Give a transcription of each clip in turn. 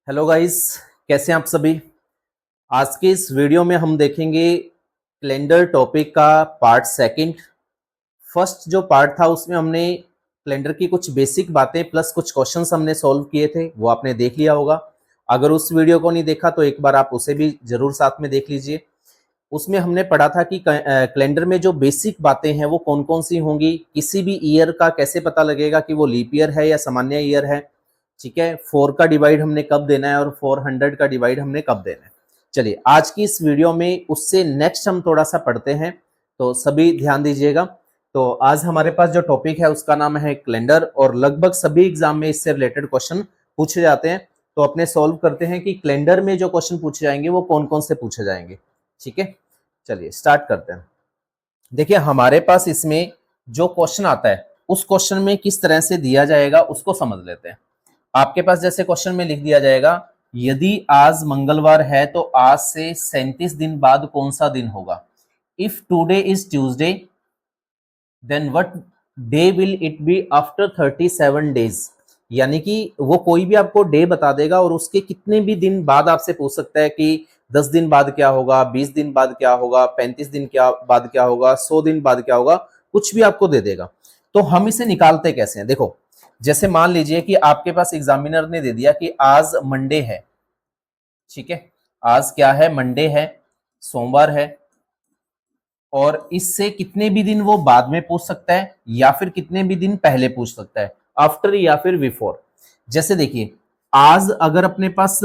Hello guys, कैसे हैं आप सभी। आज के इस वीडियो में हम देखेंगे कैलेंडर टॉपिक का पार्ट सेकंड। फर्स्ट जो पार्ट था उसमें हमने कैलेंडर की कुछ बेसिक बातें प्लस कुछ क्वेश्चंस हमने सॉल्व किए थे, वो आपने देख लिया होगा। अगर उस वीडियो को नहीं देखा तो एक बार आप उसे भी जरूर साथ में देख लीजिए। उसमें हमने पढ़ा था कि कैलेंडर में जो बेसिक बातें हैं वो कौन कौन सी होंगी, किसी भी ईयर का कैसे पता लगेगा कि वो लीप ईयर है या सामान्य ईयर है। ठीक है, 4 का डिवाइड हमने कब देना है और 400 का डिवाइड हमने कब देना है। चलिए आज की इस वीडियो में उससे नेक्स्ट हम थोड़ा सा पढ़ते हैं, तो सभी ध्यान दीजिएगा। तो आज हमारे पास जो टॉपिक है उसका नाम है कैलेंडर, और लगभग सभी एग्जाम में इससे रिलेटेड क्वेश्चन पूछे जाते हैं। तो अपने सॉल्व करते हैं कि कैलेंडर में जो क्वेश्चन पूछे जाएंगे वो कौन कौन से पूछे जाएंगे। ठीक है, चलिए स्टार्ट करते हैं। देखिए हमारे पास इसमें जो क्वेश्चन आता है उस क्वेश्चन में किस तरह से दिया जाएगा उसको समझ लेते हैं। आपके पास जैसे क्वेश्चन में लिख दिया जाएगा, यदि आज मंगलवार है तो आज से 37 दिन बाद कौन सा दिन होगा। If today is Tuesday then what day will it be after 37 days. यानी कि वो कोई भी आपको डे बता देगा और उसके कितने भी दिन बाद आपसे पूछ सकता है कि 10 दिन बाद क्या होगा, 20 दिन बाद क्या होगा, 35 दिन क्या बाद क्या होगा, 100 दिन बाद क्या होगा, कुछ भी आपको दे देगा। तो हम इसे निकालते कैसे हैं, देखो जैसे मान लीजिए कि आपके पास एग्जामिनर ने दे दिया कि आज मंडे है। ठीक है, आज क्या है, मंडे है, सोमवार है। और इससे कितने भी दिन वो बाद में पूछ सकता है या फिर कितने भी दिन पहले पूछ सकता है, आफ्टर या फिर बिफोर। जैसे देखिए आज अगर अपने पास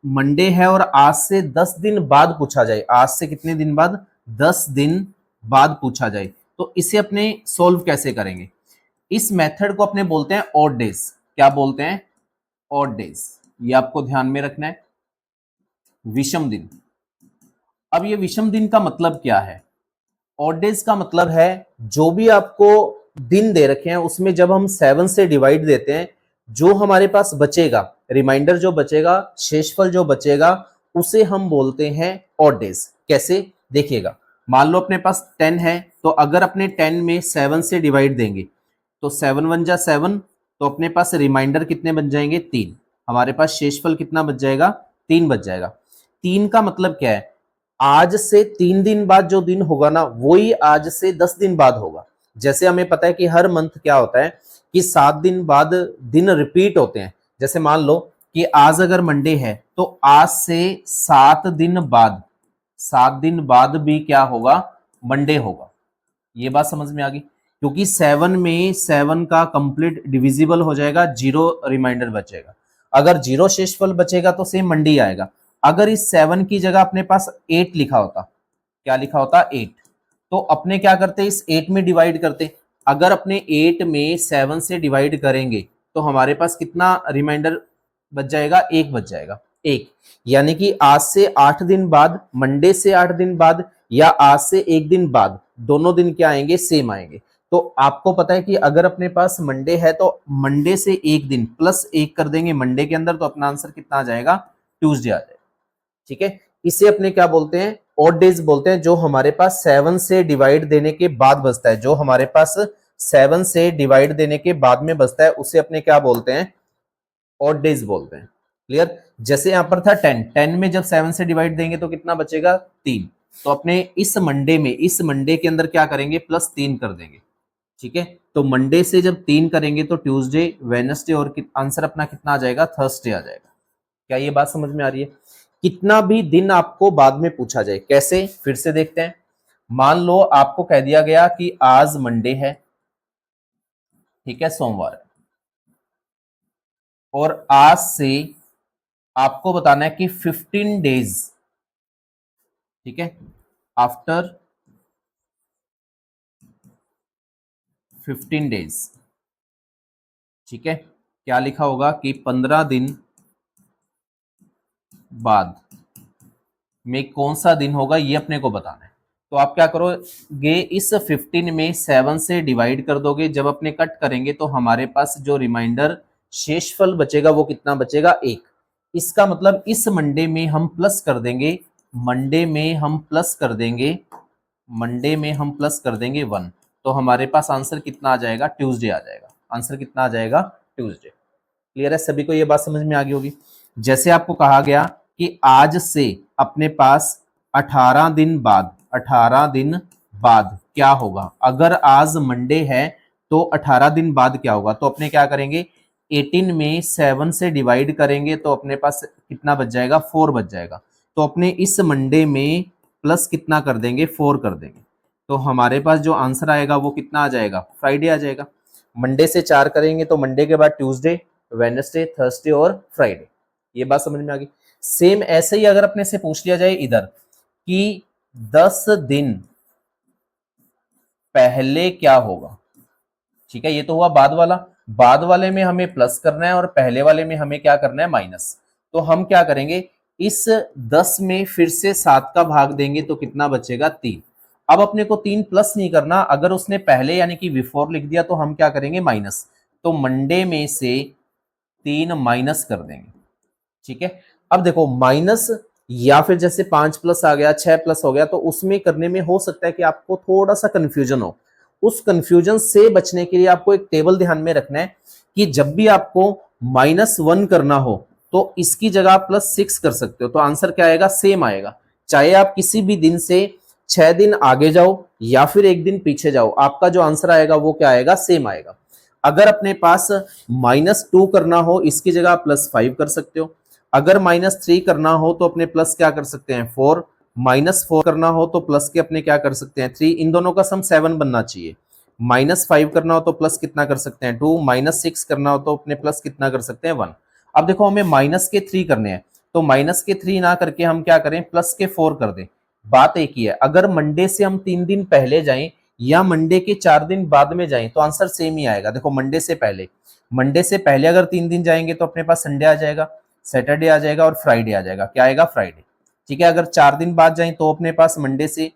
मंडे है और आज से 10 दिन बाद पूछा जाए, आज से कितने दिन बाद, 10 दिन बाद पूछा जाए, तो इसे अपने सोल्व कैसे करेंगे। इस मेथड को अपने बोलते हैं ऑड डेज। क्या बोलते हैं, ऑड डेज। ये आपको ध्यान में रखना है, विषम दिन। अब ये विषम दिन का मतलब क्या है, ऑड डेज का मतलब है जो भी आपको दिन दे रखे हैं उसमें जब हम 7 से डिवाइड देते हैं, जो हमारे पास बचेगा, रिमाइंडर जो बचेगा, शेषफल जो बचेगा, उसे हम बोलते हैं ऑड डेज। कैसे, देखिएगा मान लो अपने पास 10 है, तो अगर अपने 10 में 7 से डिवाइड देंगे तो 7 वन जा 7, तो अपने पास रिमाइंडर कितने बच जाएंगे, 3। हमारे पास शेषफल कितना बच जाएगा, 3 बच जाएगा। 3 का मतलब क्या है, आज से 3 दिन बाद जो दिन होगा ना वही आज से 10 दिन बाद होगा। जैसे हमें पता है कि हर मंथ क्या होता है कि 7 दिन बाद दिन रिपीट होते हैं। जैसे मान लो कि आज अगर मंडे है तो आज से 7 दिन बाद, 7 दिन बाद भी क्या होगा, मंडे होगा। ये बात समझ में आ गई, क्योंकि 7 में 7 का कंप्लीट डिविजिबल हो जाएगा, 0 रिमाइंडर बचेगा। अगर 0 शेषफल बचेगा तो सेम मंडे आएगा। अगर इस 7 की जगह अपने पास 8 लिखा होता, क्या लिखा होता, 8, तो अपने क्या करते, इस 8 में डिवाइड करते। अगर अपने 8 में 7 से डिवाइड करेंगे तो हमारे पास कितना रिमाइंडर बच जाएगा, 1 बच जाएगा, 1। यानी कि आज से 8 दिन बाद, मंडे से 8 दिन बाद, या आज से 1 दिन बाद, दोनों दिन क्या आएंगे, सेम आएंगे। तो आपको पता है कि अगर अपने पास मंडे है तो मंडे से 1 दिन प्लस 1 कर देंगे मंडे के अंदर, तो अपना आंसर कितना आ जाएगा, ट्यूसडे आ जाएगा। ठीक है, इसे अपने क्या बोलते हैं, ऑड डेज बोलते हैं। जो हमारे पास 7 से डिवाइड देने के बाद बचता है, जो हमारे पास 7 से डिवाइड देने के बाद में बचता है, उसे अपने क्या बोलते हैं, ऑड डेज बोलते हैं। क्लियर। जैसे यहां पर था 10, 10 में जब 7 से डिवाइड देंगे तो कितना बचेगा, 3। तो अपने इस मंडे में, इस मंडे के अंदर क्या करेंगे, +3 कर देंगे। ठीक है, तो मंडे से जब 3 करेंगे तो ट्यूसडे, वेडनेसडे, और आंसर अपना कितना आ जाएगा, थर्सडे आ जाएगा। क्या ये बात समझ में आ रही है। कितना भी दिन आपको बाद में पूछा जाए, कैसे, फिर से देखते हैं। मान लो आपको कह दिया गया कि आज मंडे है, ठीक है, सोमवार है, और आज से आपको बताना है कि 15 डेज, ठीक है, आफ्टर 15 डेज, ठीक है, क्या लिखा होगा कि 15 दिन बाद में कौन सा दिन होगा, ये अपने को बताना है। तो आप क्या करोगे, इस 15 में 7 से डिवाइड कर दोगे। जब अपने कट करेंगे तो हमारे पास जो रिमाइंडर शेषफल बचेगा वो कितना बचेगा, 1। इसका मतलब इस मंडे में हम प्लस कर देंगे, मंडे में हम प्लस कर देंगे, मंडे में हम प्लस कर देंगे 1। तो हमारे पास आंसर कितना आ जाएगा, ट्यूसडे आ जाएगा। आंसर कितना आ जाएगा, ट्यूसडे। क्लियर है सभी को, ये बात समझ में आ गई होगी। जैसे आपको कहा गया कि आज से अपने पास 18 दिन बाद क्या होगा। अगर आज मंडे है तो 18 दिन बाद क्या होगा, तो अपने क्या करेंगे 18 में 7 से डिवाइड करेंगे तो अपने पास कितना बच जाएगा, 4 बच जाएगा। तो अपने इस मंडे में प्लस कितना कर देंगे, 4 कर देंगे। तो हमारे पास जो आंसर आएगा वो कितना आ जाएगा, फ्राइडे आ जाएगा। मंडे से 4 करेंगे तो मंडे के बाद ट्यूसडे, वेडनेसडे, थर्सडे और फ्राइडे। ये बात समझ में आ गई। सेम ऐसे ही अगर अपने से पूछ लिया जाए इधर कि 10 दिन पहले क्या होगा, ठीक है, ये तो हुआ बाद वाला। बाद वाले में हमें प्लस करना है और पहले वाले में हमें क्या करना है, माइनस। तो हम क्या करेंगे, इस 10 में फिर से 7 का भाग देंगे तो कितना बचेगा, 3। अब अपने को 3 प्लस नहीं करना, अगर उसने पहले यानी कि बिफोर लिख दिया तो हम क्या करेंगे, माइनस। तो मंडे में से 3 माइनस कर देंगे, ठीक है। अब देखो माइनस या फिर जैसे 5 प्लस आ गया, 6 प्लस हो गया, तो उसमें करने में हो सकता है कि आपको थोड़ा सा कंफ्यूजन हो। उस कंफ्यूजन से बचने के लिए आपको एक टेबल ध्यान में रखना है कि जब भी आपको -1 करना हो तो इसकी जगह आप +6 कर सकते हो, तो आंसर क्या आएगा, सेम आएगा। चाहे आप किसी भी दिन से 6 दिन आगे जाओ या फिर एक दिन पीछे जाओ, आपका जो आंसर आएगा वो क्या आएगा, सेम आएगा। अगर अपने पास -2 करना हो, इसकी जगह आप +5 कर सकते हो। अगर -3 करना हो तो अपने प्लस क्या कर सकते हैं, 4। -4 करना हो तो प्लस के अपने क्या कर सकते हैं, 3। इन दोनों का सम 7 बनना चाहिए। -5 करना हो तो प्लस कितना कर सकते हैं, 2। -6 करना हो तो अपने प्लस कितना कर सकते हैं, 1। अब देखो हमें माइनस के 3 करने हैं, तो माइनस के 3 ना करके हम क्या करें, प्लस के 4 कर दें। बात एक ही है, अगर मंडे से हम 3 दिन पहले जाएं या मंडे के 4 दिन बाद में जाएं तो आंसर सेम ही आएगा। देखो मंडे से पहले अगर 3 दिन जाएंगे तो अपने पास संडे आ जाएगा, सैटरडे आ जाएगा और फ्राइडे आ जाएगा। क्या आएगा, फ्राइडे, ठीक है। अगर 4 दिन बाद जाएं तो अपने पास मंडे से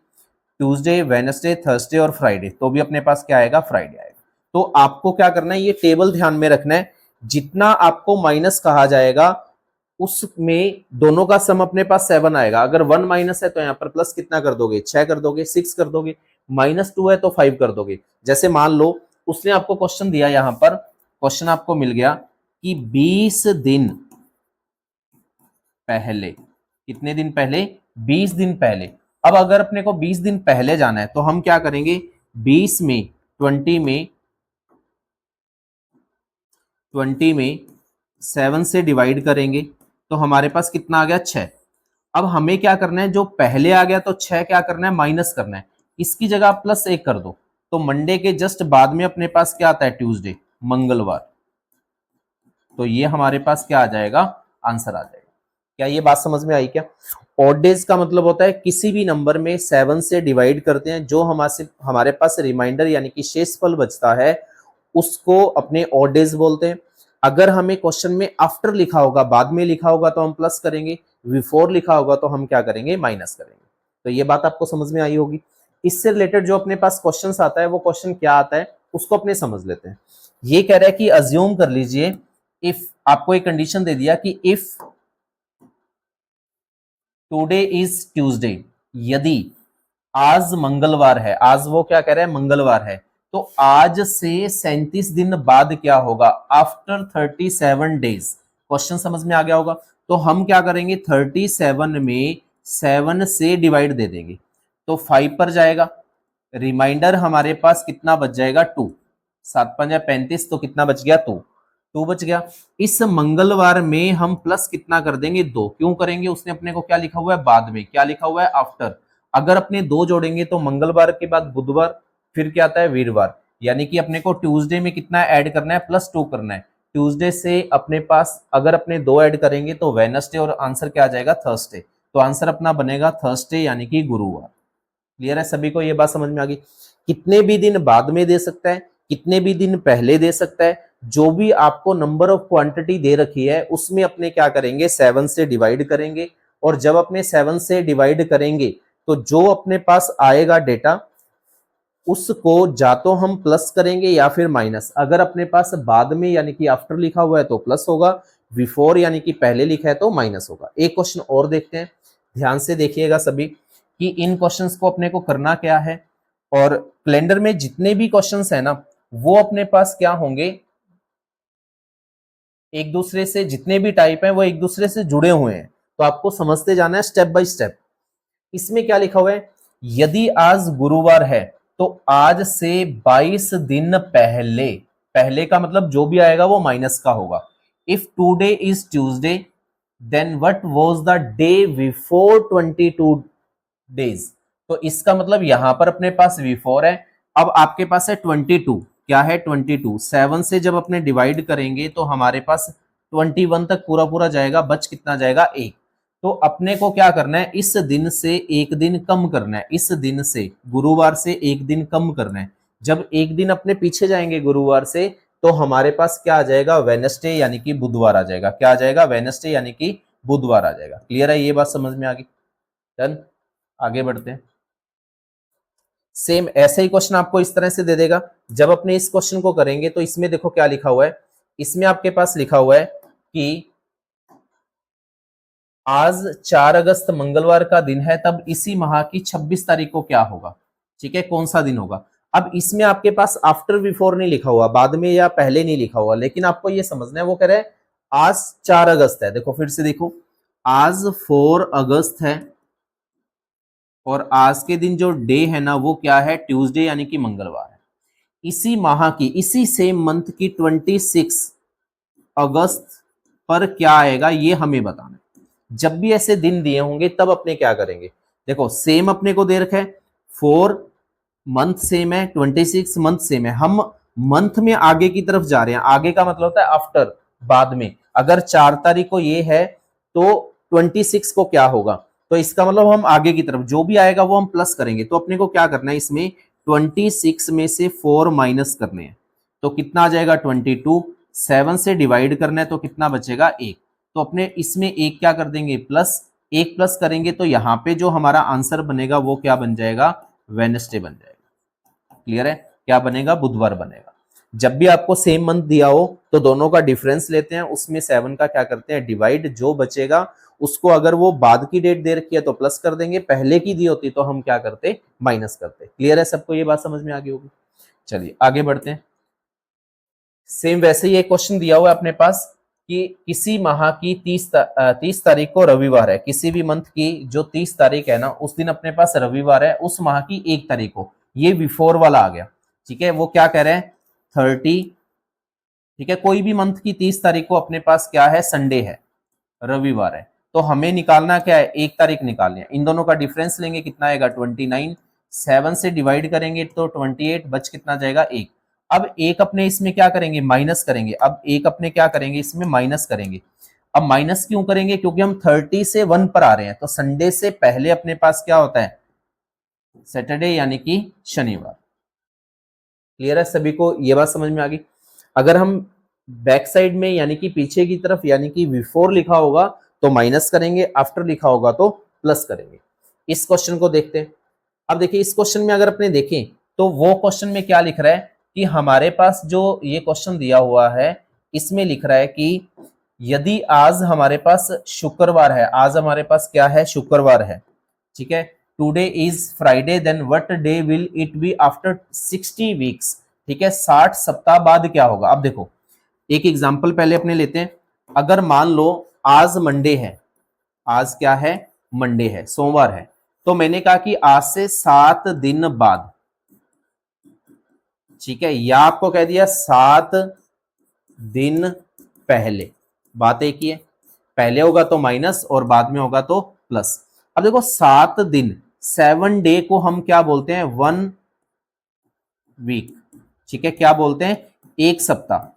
ट्यूसडे, वेडनेसडे, थर्सडे और फ्राइडे, तो भी अपने पास क्या आएगा, फ्राइडे आएगा। तो आपको क्या करना है, ये टेबल ध्यान में रखना है। जितना आपको माइनस कहा जाएगा उसमें दोनों का सम अपने पास 7 आएगा। अगर 1 माइनस है तो यहाँ पर प्लस कितना कर दोगे, 6 कर दोगे, 6 कर दोगे। -2 है तो 5 कर दोगे। जैसे मान लो उसने आपको क्वेश्चन दिया, यहाँ पर क्वेश्चन आपको मिल गया कि 20 दिन पहले, कितने दिन पहले, 20 दिन पहले। अब अगर अपने को 20 दिन पहले जाना है तो हम क्या करेंगे, 20 में 20 में 7 से डिवाइड करेंगे तो हमारे पास कितना आ गया, 6। अब हमें क्या करना है, जो पहले आ गया तो 6 क्या करना है, माइनस करना है। इसकी जगह आप +1 कर दो, तो मंडे के जस्ट बाद में अपने पास क्या आता है, ट्यूसडे, मंगलवार। तो ये हमारे पास क्या आ जाएगा, आंसर आ जाएगा। क्या ये बात समझ में आई क्या। ऑड डेज का मतलब होता है किसी भी नंबर में 7 से डिवाइड करते हैं, जो हमारे पास रिमाइंडर यानी कि शेषफल बचता है उसको अपने ऑड डेज बोलते हैं। अगर हमें क्वेश्चन में आफ्टर लिखा होगा, बाद में लिखा होगा तो हम प्लस करेंगे, बिफोर लिखा होगा तो हम क्या करेंगे, माइनस करेंगे। तो ये बात आपको समझ में आई होगी। इससे रिलेटेड जो अपने पास क्वेश्चन आता है वो क्वेश्चन क्या आता है उसको अपने समझ लेते हैं। ये कह रहा है कि अज्यूम कर लीजिए, इफ आपको एक कंडीशन दे दिया कि इफ टुडे इज ट्यूसडे, यदि आज मंगलवार है, आज वो क्या कह रहा है, मंगलवार है, तो आज से 37 दिन बाद क्या होगा, आफ्टर 37 डेज। क्वेश्चन समझ में आ गया होगा। तो हम क्या करेंगे, 37 में 7 से डिवाइड दे देंगे तो 5 पर जाएगा। रिमाइंडर हमारे पास कितना बच जाएगा, 2। 7 5 35, तो कितना बच गया, 2 बच गया। इस मंगलवार में हम प्लस कितना कर देंगे, 2। क्यों करेंगे, उसने अपने को क्या लिखा हुआ है, बाद में, क्या लिखा हुआ है, आफ्टर। अगर अपने 2 जोड़ेंगे तो मंगलवार के बाद बुधवार, फिर क्या आता है, वीरवार। यानी कि अपने को ट्यूसडे में कितना ऐड करना है, +2 करना है। ट्यूसडे से अपने पास अगर अपने 2 ऐड करेंगे तो वेडनेसडे, और आंसर क्या आ जाएगा, थर्सडे। तो आंसर अपना बनेगा थर्सडे यानी कि गुरुवार। क्लियर है सभी को, ये बात समझ में आ गई। कितने भी दिन बाद में दे सकता है, कितने भी दिन पहले दे सकता है, जो भी आपको नंबर ऑफ क्वांटिटी दे रखी है उसमें अपने क्या करेंगे, 7 से डिवाइड करेंगे। और जब अपने 7 से डिवाइड करेंगे तो जो अपने पास आएगा डेटा उसको जा तो हम प्लस करेंगे या फिर माइनस। अगर अपने पास बाद में यानी कि आफ्टर लिखा हुआ है तो प्लस होगा, बिफोर यानी कि पहले लिखा है तो माइनस होगा। एक क्वेश्चन और देखते हैं, ध्यान से देखिएगा सभी कि इन क्वेश्चंस को अपने को करना क्या है। और कैलेंडर में जितने भी क्वेश्चंस है ना वो अपने पास क्या होंगे, एक दूसरे से जितने भी टाइप हैं वो एक दूसरे से जुड़े हुए हैं, तो आपको समझते जाना है स्टेप बाय स्टेप। इसमें क्या लिखा हुआ है, यदि आज गुरुवार है तो आज से 22 दिन पहले, पहले का मतलब जो भी आएगा वो माइनस का होगा। If today is Tuesday then what was the day before 22 days. तो इसका मतलब यहां पर अपने पास बिफोर है, अब आपके पास है 22, क्या है 22, 7 से जब अपने डिवाइड करेंगे तो हमारे पास 21 तक पूरा पूरा जाएगा, बच कितना जाएगा 1। तो अपने को क्या करना है, इस दिन से एक दिन कम करना है, इस दिन से गुरुवार से एक दिन कम करना है। जब एक दिन अपने पीछे जाएंगे गुरुवार से तो हमारे पास क्या आ जाएगा, वेडनेसडे यानी कि बुधवार आ जाएगा। क्या आ जाएगा, वेडनेसडे यानी कि बुधवार आ जाएगा। क्लियर है, ये बात समझ में आ गई। डन, आगे बढ़ते हैं। सेम ऐसे ही क्वेश्चन आपको इस तरह से दे देगा। जब अपने इस क्वेश्चन को करेंगे तो इसमें देखो क्या लिखा हुआ है, इसमें आपके पास लिखा हुआ है कि आज 4 अगस्त मंगलवार का दिन है, तब इसी माह की 26 तारीख को क्या होगा। ठीक है, कौन सा दिन होगा। अब इसमें आपके पास आफ्टर बिफोर नहीं लिखा हुआ, बाद में या पहले नहीं लिखा हुआ, लेकिन आपको ये समझना है। वो कह रहे हैं आज 4 अगस्त है, देखो फिर से देखो, आज 4 अगस्त है और आज के दिन जो डे है ना वो क्या है, ट्यूसडे यानी कि मंगलवार है। इसी माह की, इसी सेम मंथ की 26 अगस्त पर क्या आएगा ये हमें बताना है। जब भी ऐसे दिन दिए होंगे तब अपने क्या करेंगे, देखो सेम अपने को दे रखा है, 4 मंथ सेम है, 26 मंथ सेम है, हम मंथ में आगे की तरफ जा रहे हैं। आगे का मतलब होता है आफ्टर, बाद में। अगर 4 तारीख को ये है तो 26 को क्या होगा, तो इसका मतलब हम आगे की तरफ जो भी आएगा वो हम प्लस करेंगे। तो अपने को क्या करना है, इसमें 26 में से 4 माइनस करने हैं, तो कितना आ जाएगा 22, 7 से डिवाइड करना है तो कितना बचेगा 1। तो अपने इसमें एक क्या कर देंगे प्लस, एक प्लस करेंगे तो यहाँ पे जो हमारा आंसर बनेगा वो क्या बन जाएगा, वेडनेसडे बन जाएगा। क्लियर है, क्या बनेगा, बुधवार बनेगा। जब भी आपको सेम मंथ दिया हो तो दोनों का डिफरेंस लेते हैं, उसमें 7 का क्या करते हैं डिवाइड, जो बचेगा उसको अगर वो बाद की डेट दे रखी है तो प्लस कर देंगे, पहले की दी होती तो हम क्या करते, माइनस करते। क्लियर है सबको, ये बात समझ में आ गई होगी। चलिए आगे बढ़ते हैं। सेम वैसे ही एक क्वेश्चन दिया हुआ है अपने पास कि किसी माह की 30 तारीख को रविवार है, किसी भी मंथ की जो 30 तारीख है ना उस दिन अपने पास रविवार है, उस माह की 1 तारीख को, ये बिफोर वाला आ गया। ठीक है, वो क्या कह रहे हैं 30, ठीक है, कोई भी मंथ की 30 तारीख को अपने पास क्या है, संडे है, रविवार है। तो हमें निकालना क्या है, 1 तारीख निकालनी है। इन दोनों का डिफरेंस लेंगे, कितना आएगा 29, 7 से डिवाइड करेंगे तो 28, बच कितना जाएगा 1। अब एक अपने इसमें क्या करेंगे, माइनस करेंगे। अब एक अपने क्या करेंगे, इसमें माइनस करेंगे। अब माइनस क्यों करेंगे, क्योंकि हम 30 से 1 पर आ रहे हैं, तो संडे से पहले अपने पास क्या होता है, सैटरडे यानी कि शनिवार। क्लियर है सभी को, ये बात समझ में आ गई। अगर हम बैक साइड में यानी कि पीछे की तरफ यानी कि बिफोर लिखा होगा तो माइनस करेंगे, आफ्टर लिखा होगा तो प्लस करेंगे। इस क्वेश्चन को देखते हैं। अब देखिए इस क्वेश्चन में अगर अपने देखें तो वो क्वेश्चन में क्या लिख रहा है कि हमारे पास जो ये क्वेश्चन दिया हुआ है इसमें लिख रहा है कि यदि आज हमारे पास शुक्रवार है, आज हमारे पास क्या है, शुक्रवार है, ठीक है, today is Friday, then what day will it be after 60 weeks. ठीक है, 60 सप्ताह बाद क्या होगा। अब देखो एक एग्जांपल पहले अपने लेते हैं। अगर मान लो आज मंडे है, आज क्या है, मंडे है, सोमवार है, तो मैंने कहा कि आज से 7 दिन बाद, ठीक है, या आपको कह दिया 7 दिन पहले, बात एक ही है, पहले होगा तो माइनस और बाद में होगा तो प्लस। अब देखो 7 दिन, 7 डे को हम क्या बोलते हैं, 1 वीक। ठीक है, क्या बोलते हैं, एक सप्ताह।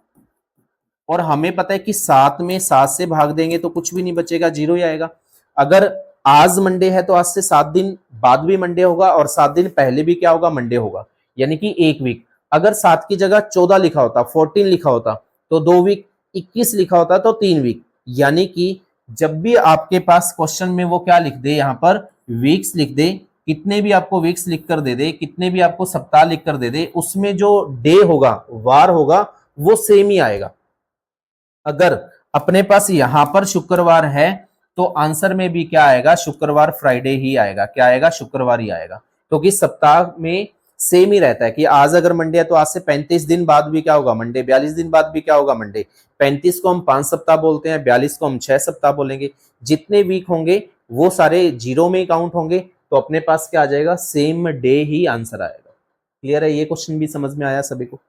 और हमें पता है कि 7 में 7 से भाग देंगे तो कुछ भी नहीं बचेगा, 0 ही आएगा। अगर आज मंडे है तो आज से 7 दिन बाद भी मंडे होगा और 7 दिन पहले भी क्या होगा, मंडे होगा, यानी कि 1 वीक। अगर 7 की जगह 14 लिखा होता, 14 लिखा होता तो 2 वीक, 21 लिखा होता तो 3 वीक। यानी कि जब भी आपके पास क्वेश्चन में वो क्या लिख दे, यहाँ पर वीक्स लिख दे, कितने भी आपको वीक्स लिख कर दे दे, कितने भी आपको सप्ताह लिख कर दे दे, उसमें जो डे होगा, वार होगा, वो सेम ही आएगा। अगर अपने पास यहां पर शुक्रवार है तो आंसर में भी क्या आएगा, शुक्रवार, फ्राइडे ही आएगा। क्या आएगा, शुक्रवार ही आएगा, क्योंकि सप्ताह में सेम ही रहता है कि आज अगर मंडे है तो आज से 35 दिन बाद भी क्या होगा मंडे, 42 दिन बाद भी क्या होगा मंडे। 35 को हम 5 सप्ताह बोलते हैं, 42 को हम 6 सप्ताह बोलेंगे। जितने वीक होंगे वो सारे जीरो में काउंट होंगे, तो अपने पास क्या आ जाएगा, सेम डे ही आंसर आएगा। क्लियर है, ये क्वेश्चन भी समझ में आया सभी को।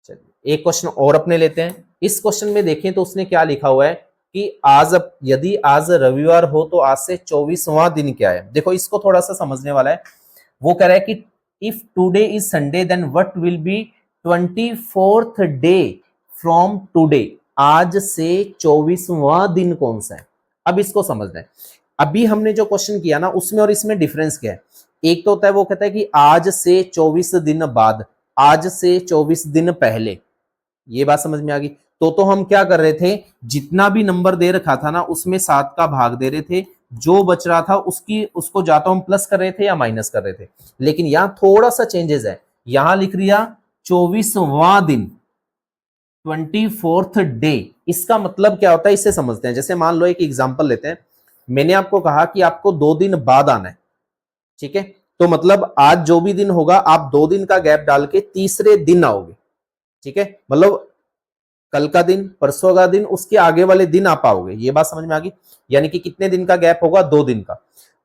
चलिए एक क्वेश्चन और अपने लेते हैं। इस क्वेश्चन में देखें तो उसने क्या लिखा हुआ है कि आज, यदि आज रविवार हो तो आज से 24वां दिन क्या है। देखो इसको थोड़ा सा समझने वाला है। वो कह रहा है कि if today is Sunday then what will be 24th day from today. आज से 24वां दिन कौन सा है। अब इसको समझना है। अभी हमने जो क्वेश्चन किया ना उसमें और इसमें डिफरेंस क्या है। एक तो होता है वो कहता है कि आज से 24 दिन बाद, आज से 24 दिन पहले। ये बात समझ में आ गई। तो हम क्या कर रहे थे, जितना भी नंबर दे रखा था ना उसमें 7 का भाग दे रहे थे, जो बच रहा था उसको जा तो हम प्लस कर रहे थे या माइनस कर रहे थे। लेकिन यहां थोड़ा सा चेंजेस है, यहां लिख रिया 24वां दिन, 24th डे। इसका मतलब क्या होता है इसे समझते हैं। जैसे मान लो एक एग्जांपल लेते हैं, मैंने आपको कहा कि आपको 2 दिन बाद आना है, ठीक है। तो मतलब आज जो भी दिन होगा आप 2 दिन का गैप डाल के तीसरे दिन आओगे, ठीक है। मतलब कल का दिन, परसों का दिन, उसके आगे वाले दिन आप आओगे। ये बात समझ में आ गई। यानी कि कितने दिन का गैप होगा, 2 दिन का।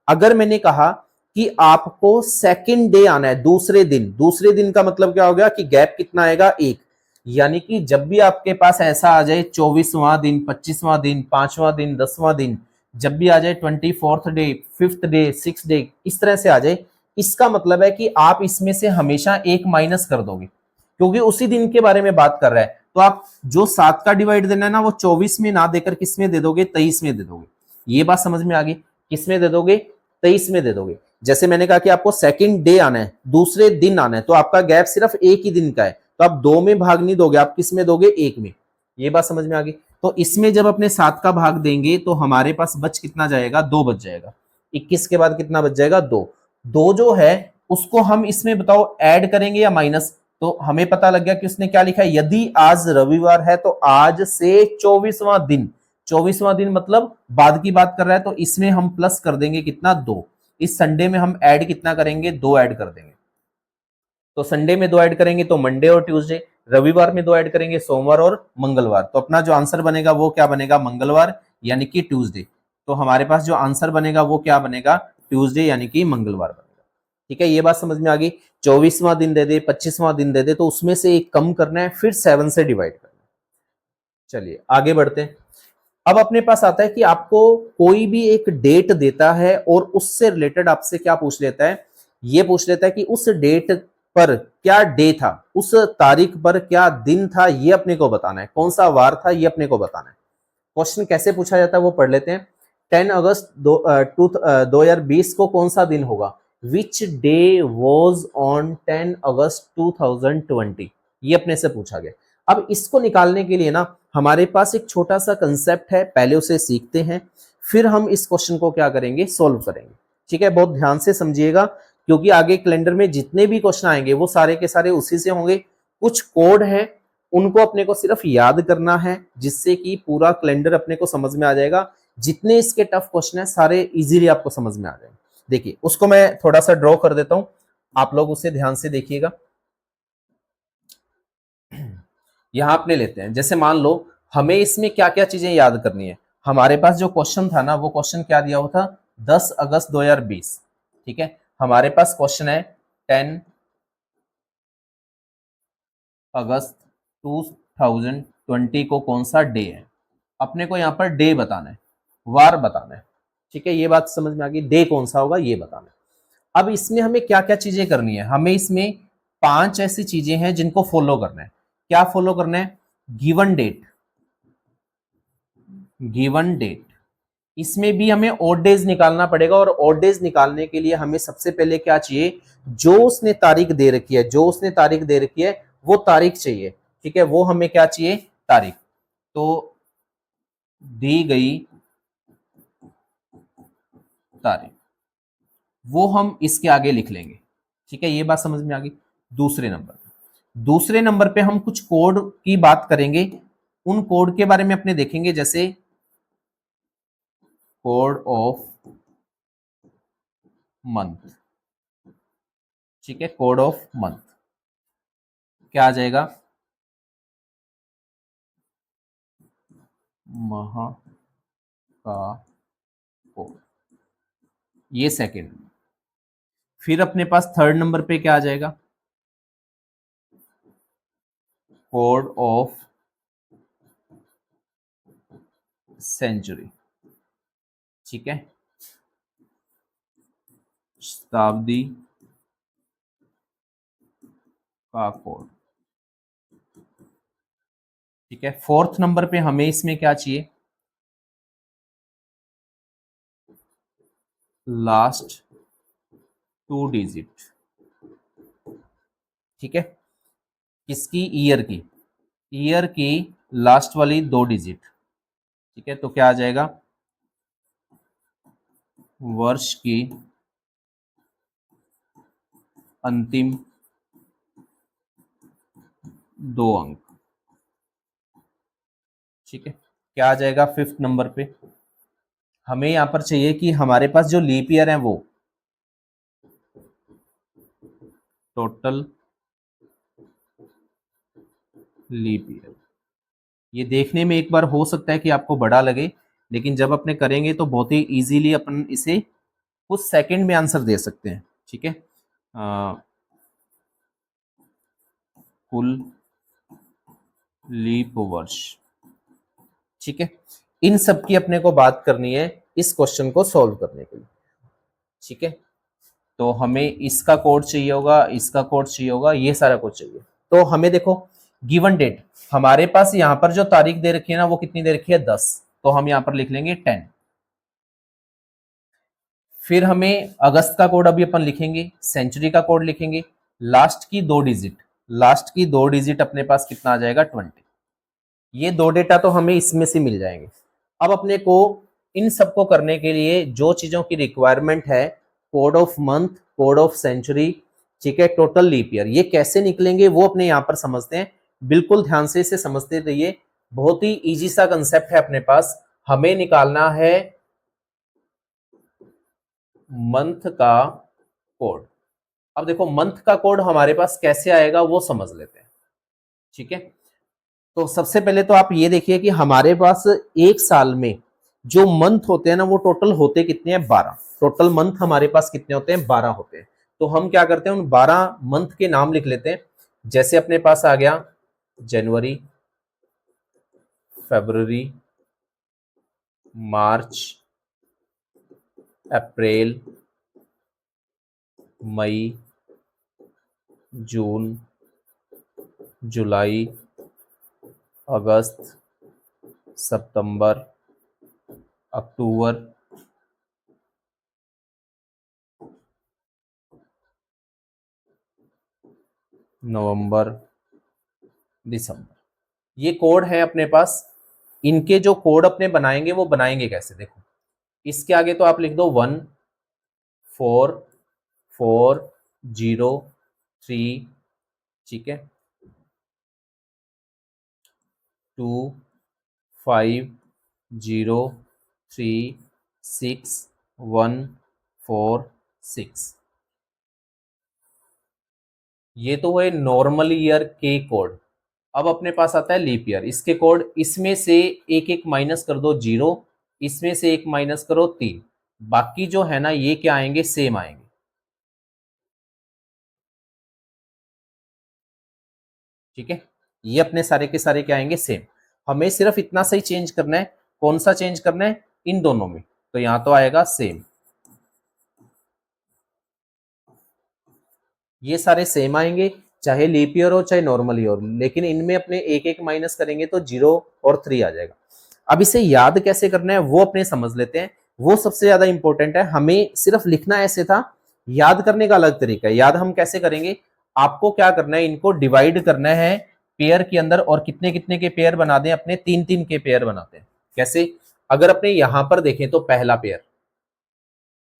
अगर मैंने कहा कि आपको सेकंड डे आना है, दूसरे दिन, दूसरे दिन का मतलब क्या हो गया कि गैप कितना आएगा, 1। यानी कि जब भी आपके पास ऐसा आ जाए 24वां दिन, 25वां दिन, 5वां दिन, 10वां दिन, जब भी आ जाए 24th day, 5th day, 6th day, इस तरह से आ जाए, इसका मतलब है कि आप इसमें से हमेशा एक माइनस कर दोगे, क्योंकि उसी दिन के बारे में बात कर रहा है। तो आप जो 7 का डिवाइड देना है ना वो 24 में ना देकर किस में दे दोगे, 23 में दे दोगे। ये बात समझ में आ गई। किस में दे दोगे, 23 में दे दोगे। जैसे मैंने कहा कि आपको सेकंड डे आना है, दूसरे दिन आना है, तो आपका गैप सिर्फ एक ही दिन का है, तो आप 2 में भाग नहीं दोगे, आप किस में दोगे, 1 में। ये बात समझ में आ गई। तो इसमें जब अपने 7 का भाग देंगे तो हमारे पास बच कितना जाएगा, 2 बच जाएगा। 21 के बाद कितना बच जाएगा, 2। 2 जो है उसको हम इसमें बताओ ऐड करेंगे या माइनस। तो हमें पता लग गया कि उसने क्या लिखा है, यदि आज रविवार है तो आज से 24वां दिन। 24वां दिन मतलब बाद की बात कर रहा है, तो इसमें हम प्लस कर देंगे कितना, 2। इस संडे में हम ऐड कितना करेंगे, 2 ऐड कर देंगे। तो संडे में 2 ऐड करेंगे तो मंडे और ट्यूसडे, रविवार में 2 ऐड करेंगे सोमवार और मंगलवार। तो अपना जो आंसर बनेगा वो क्या बनेगा, मंगलवार यानी कि ट्यूसडे। तो हमारे पास जो आंसर बनेगा वो क्या बनेगा, ट्यूसडे यानी कि मंगलवार बनेगा। ठीक है, ये बात समझ में आ गई। 24वां दिन दे दे, 25वां दिन दे दे, तो उसमें से एक कम करना है, फिर 7 से डिवाइड करना है। चलिए आगे बढ़ते हैं। अब अपने पास आता है कि आपको कोई भी एक डेट देता है और उससे रिलेटेड आपसे क्या पूछ लेता है, ये पूछ लेता है कि उस डेट पर क्या डे था, उस तारीख पर क्या दिन था, ये अपने को बताना है। कौन सा वार था ये अपने को बताना है। क्वेश्चन कैसे पूछा जाता है वो पढ़ लेते हैं। 10 अगस्त 2020 को कौन सा दिन होगा, विच डे वॉज ऑन 10 अगस्त 2020, ये अपने से पूछा गया। अब इसको निकालने के लिए ना हमारे पास एक छोटा सा कंसेप्ट है, पहले उसे सीखते हैं, फिर हम इस क्वेश्चन को क्या करेंगे, सोल्व करेंगे। ठीक है, बहुत ध्यान से समझिएगा, क्योंकि आगे कैलेंडर में जितने भी क्वेश्चन आएंगे वो सारे के सारे उसी से होंगे। कुछ कोड हैं उनको अपने को सिर्फ याद करना है, जिससे कि पूरा कैलेंडर अपने को समझ में आ जाएगा। जितने इसके टफ क्वेश्चन है सारे इजीली आपको समझ में आ जाएंगे। देखिए उसको मैं थोड़ा सा ड्रॉ कर देता हूं, आप लोग उसे ध्यान से देखिएगा। यहां अपने लेते हैं, जैसे मान लो हमें इसमें क्या क्या चीजें याद करनी है। हमारे पास जो क्वेश्चन था ना वो क्वेश्चन क्या दिया हुआ था, 10 अगस्त 2020। ठीक है, हमारे पास क्वेश्चन है 10 अगस्त 2020 को कौन सा डे है। अपने को यहाँ पर डे बताना है, वार बताना है। ठीक है, ये बात समझ में आ गई, डे कौन सा होगा ये बताना है। अब इसमें हमें क्या क्या चीजें करनी है, हमें इसमें 5 ऐसी चीजें हैं जिनको फॉलो करना है। क्या फॉलो करना है, गिवन डेट, गिवन डेट। इसमें भी हमें ऑड डेज निकालना पड़ेगा, और ऑड डेज निकालने के लिए हमें सबसे पहले क्या चाहिए, जो उसने तारीख दे रखी है, जो उसने तारीख दे रखी है वो तारीख चाहिए। ठीक है, वो हमें क्या चाहिए, तारीख। तो दी गई तारीख वो हम इसके आगे लिख लेंगे। ठीक है, ये बात समझ में आ गई। दूसरे नंबर पे हम कुछ कोड की बात करेंगे। उन कोड के बारे में अपने देखेंगे, जैसे कोड ऑफ मंथ। ठीक है, कोड ऑफ मंथ क्या आ जाएगा, माह का कोड, ये सेकंड। फिर अपने पास थर्ड नंबर पे क्या आ जाएगा, कोड ऑफ सेंचुरी, ठीक है, शताब्दी का कोड, ठीक है। फोर्थ नंबर पे हमें इसमें क्या चाहिए, लास्ट 2 डिजिट, ठीक है, किसकी, ईयर की लास्ट वाली 2 डिजिट, ठीक है। तो क्या आ जाएगा, वर्ष की अंतिम 2 अंक, ठीक है। क्या आ जाएगा फिफ्थ नंबर पे, हमें यहां पर चाहिए कि हमारे पास जो लीप ईयर है वो टोटल लीप ईयर। ये देखने में एक बार हो सकता है कि आपको बड़ा लगे, लेकिन जब अपने करेंगे तो बहुत ही इजीली अपन इसे कुछ सेकंड में आंसर दे सकते हैं, ठीक है। कुल लीप वर्ष, ठीक है। इन सब की अपने को बात करनी है इस क्वेश्चन को सॉल्व करने के लिए, ठीक है। तो हमें इसका कोड चाहिए होगा, इसका कोड चाहिए होगा, ये सारा कुछ चाहिए। तो हमें देखो गिवन डेट, हमारे पास यहाँ पर जो तारीख दे रखी है ना वो कितनी दे रखी है, 10, तो हम यहाँ पर लिख लेंगे 10। फिर हमें अगस्त का कोड अभी अपन लिखेंगे, सेंचुरी का कोड लिखेंगे, लास्ट की 2 डिजिट, लास्ट की 2 डिजिट अपने पास कितना आ जाएगा, 20। ये 2 डेटा तो हमें इसमें से मिल जाएंगे। अब अपने को इन सबको करने के लिए जो चीजों की रिक्वायरमेंट है, code of month, code of century, ठीक है, टोटल लीप ईयर, ये कैसे निकलेंगे वो अपने यहाँ पर समझते हैं। बिल्कुल ध्यान से इसे समझते रहिए, बहुत ही इजी सा कंसेप्ट है अपने पास। हमें निकालना है मंथ का कोड। अब देखो मंथ का कोड हमारे पास कैसे आएगा वो समझ लेते हैं, ठीक है। तो सबसे पहले तो आप ये देखिए कि हमारे पास एक साल में जो मंथ होते हैं ना वो टोटल होते कितने हैं, 12। टोटल मंथ हमारे पास कितने होते हैं, 12 होते हैं। तो हम क्या करते हैं, उन 12 मंथ के नाम लिख लेते हैं। जैसे अपने पास आ गया जनवरी, फरवरी, मार्च, अप्रैल, मई, जून, जुलाई, अगस्त, सितंबर, अक्टूबर, नवंबर, दिसंबर। ये कोड है अपने पास। इनके जो कोड अपने बनाएंगे वो बनाएंगे कैसे, देखो इसके आगे तो आप लिख दो 1 4 4 0 3, ठीक है, 2 5 0 3 6 1 4 6। ये तो है नॉर्मल ईयर के कोड। अब अपने पास आता है लीप ईयर, इसके कोड, इसमें से एक एक माइनस कर दो 0, इसमें से एक माइनस करो 3, बाकी जो है ना ये क्या आएंगे, सेम आएंगे, ठीक है। ये अपने सारे के सारे क्या आएंगे, सेम। हमें सिर्फ इतना सही चेंज करना है, कौन सा चेंज करना है, इन दोनों में। तो यहां तो आएगा सेम, ये सारे सेम आएंगे, चाहे लीप ईयर हो चाहे नॉर्मल ईयर हो, लेकिन इनमें अपने एक एक माइनस करेंगे तो 0 और 3 आ जाएगा। अब इसे याद कैसे करना है वो अपने समझ लेते हैं, वो सबसे ज्यादा इंपॉर्टेंट है। हमें सिर्फ लिखना ऐसे था, याद करने का अलग तरीका है। याद हम कैसे करेंगे, आपको क्या करना है, इनको डिवाइड करना है पेयर के अंदर, और कितने कितने के पेयर बना दें, अपने 3 3 के पेयर बनाते हैं। कैसे, अगर अपने यहां पर देखें तो पहला पेयर,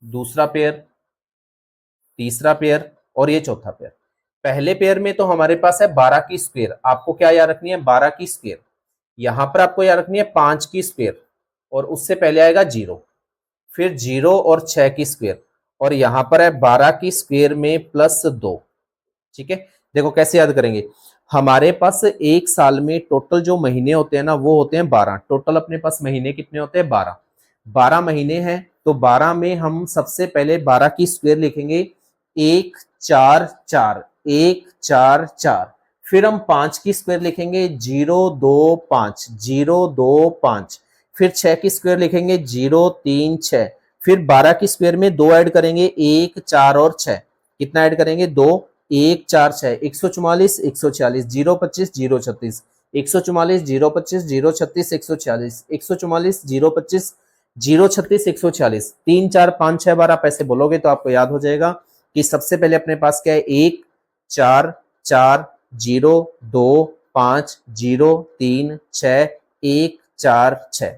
दूसरा पेयर, तीसरा पेयर और ये चौथा पेयर। पहले पेयर में तो हमारे पास है 12 की स्क्वायर, आपको क्या याद रखनी है, 12 की स्क्वायर। यहां पर आपको याद रखनी है 5 की स्क्वायर, और उससे पहले आएगा 0, फिर 0 और 6 की स्क्वायर, और यहां पर है 12 की स्क्वायर में प्लस 2। ठीक है, देखो कैसे याद करेंगे। हमारे पास एक साल में टोटल जो महीने होते हैं ना वो होते हैं 12। टोटल अपने पास महीने कितने होते हैं? 12। 12 महीने हैं तो 12 में हम सबसे पहले 12 की स्क्वायर लिखेंगे 1 4 4, 1 4 4। फिर हम 5 की स्क्वायर लिखेंगे 0 2 5, 0 2 5। फिर 6 की स्क्वायर लिखेंगे 0 3 6। फिर 12 की स्क्वायर में 2 ऐड करेंगे 1 4 और 6। कितना ऐड करेंगे? 2 1 4 6, 144 146, 0 25 0 36, 144 0 25 0 36, 146, 144 0 25 0 36 146। 3 4 5 6 बार आप ऐसे बोलोगे तो आपको याद हो जाएगा कि सबसे पहले अपने पास क्या है? 1 4 4 0 2 5 0 3 6 1 4 6।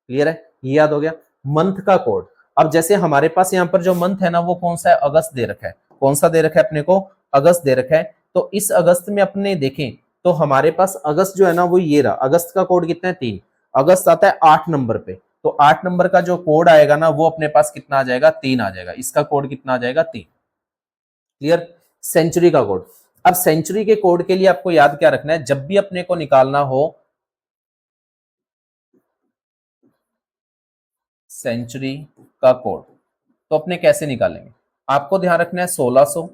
क्लियर है? ये याद हो गया मंथ का कोड। अब जैसे हमारे पास यहाँ पर जो मंथ है ना वो कौन सा है? अगस्त दे रखा है। कौन सा दे रखा है अपने को? अगस्त दे रखा है। तो इस अगस्त में अपने देखें तो हमारे पास अगस्त जो है ना वो ये रहा। अगस्त का कोड कितना है? 3। अगस्त आता है 8 नंबर पे, तो 8 नंबर का जो कोड आएगा ना वो अपने पास कितना आ जाएगा? 3 आ जाएगा। इसका कोड कितना आ जाएगा? 3। क्लियर? सेंचुरी का कोड। अब सेंचुरी के कोड के लिए आपको याद क्या रखना है? जब भी अपने को निकालना हो सेंचुरी का कोड तो अपने कैसे निकालेंगे? आपको ध्यान रखना है 1600,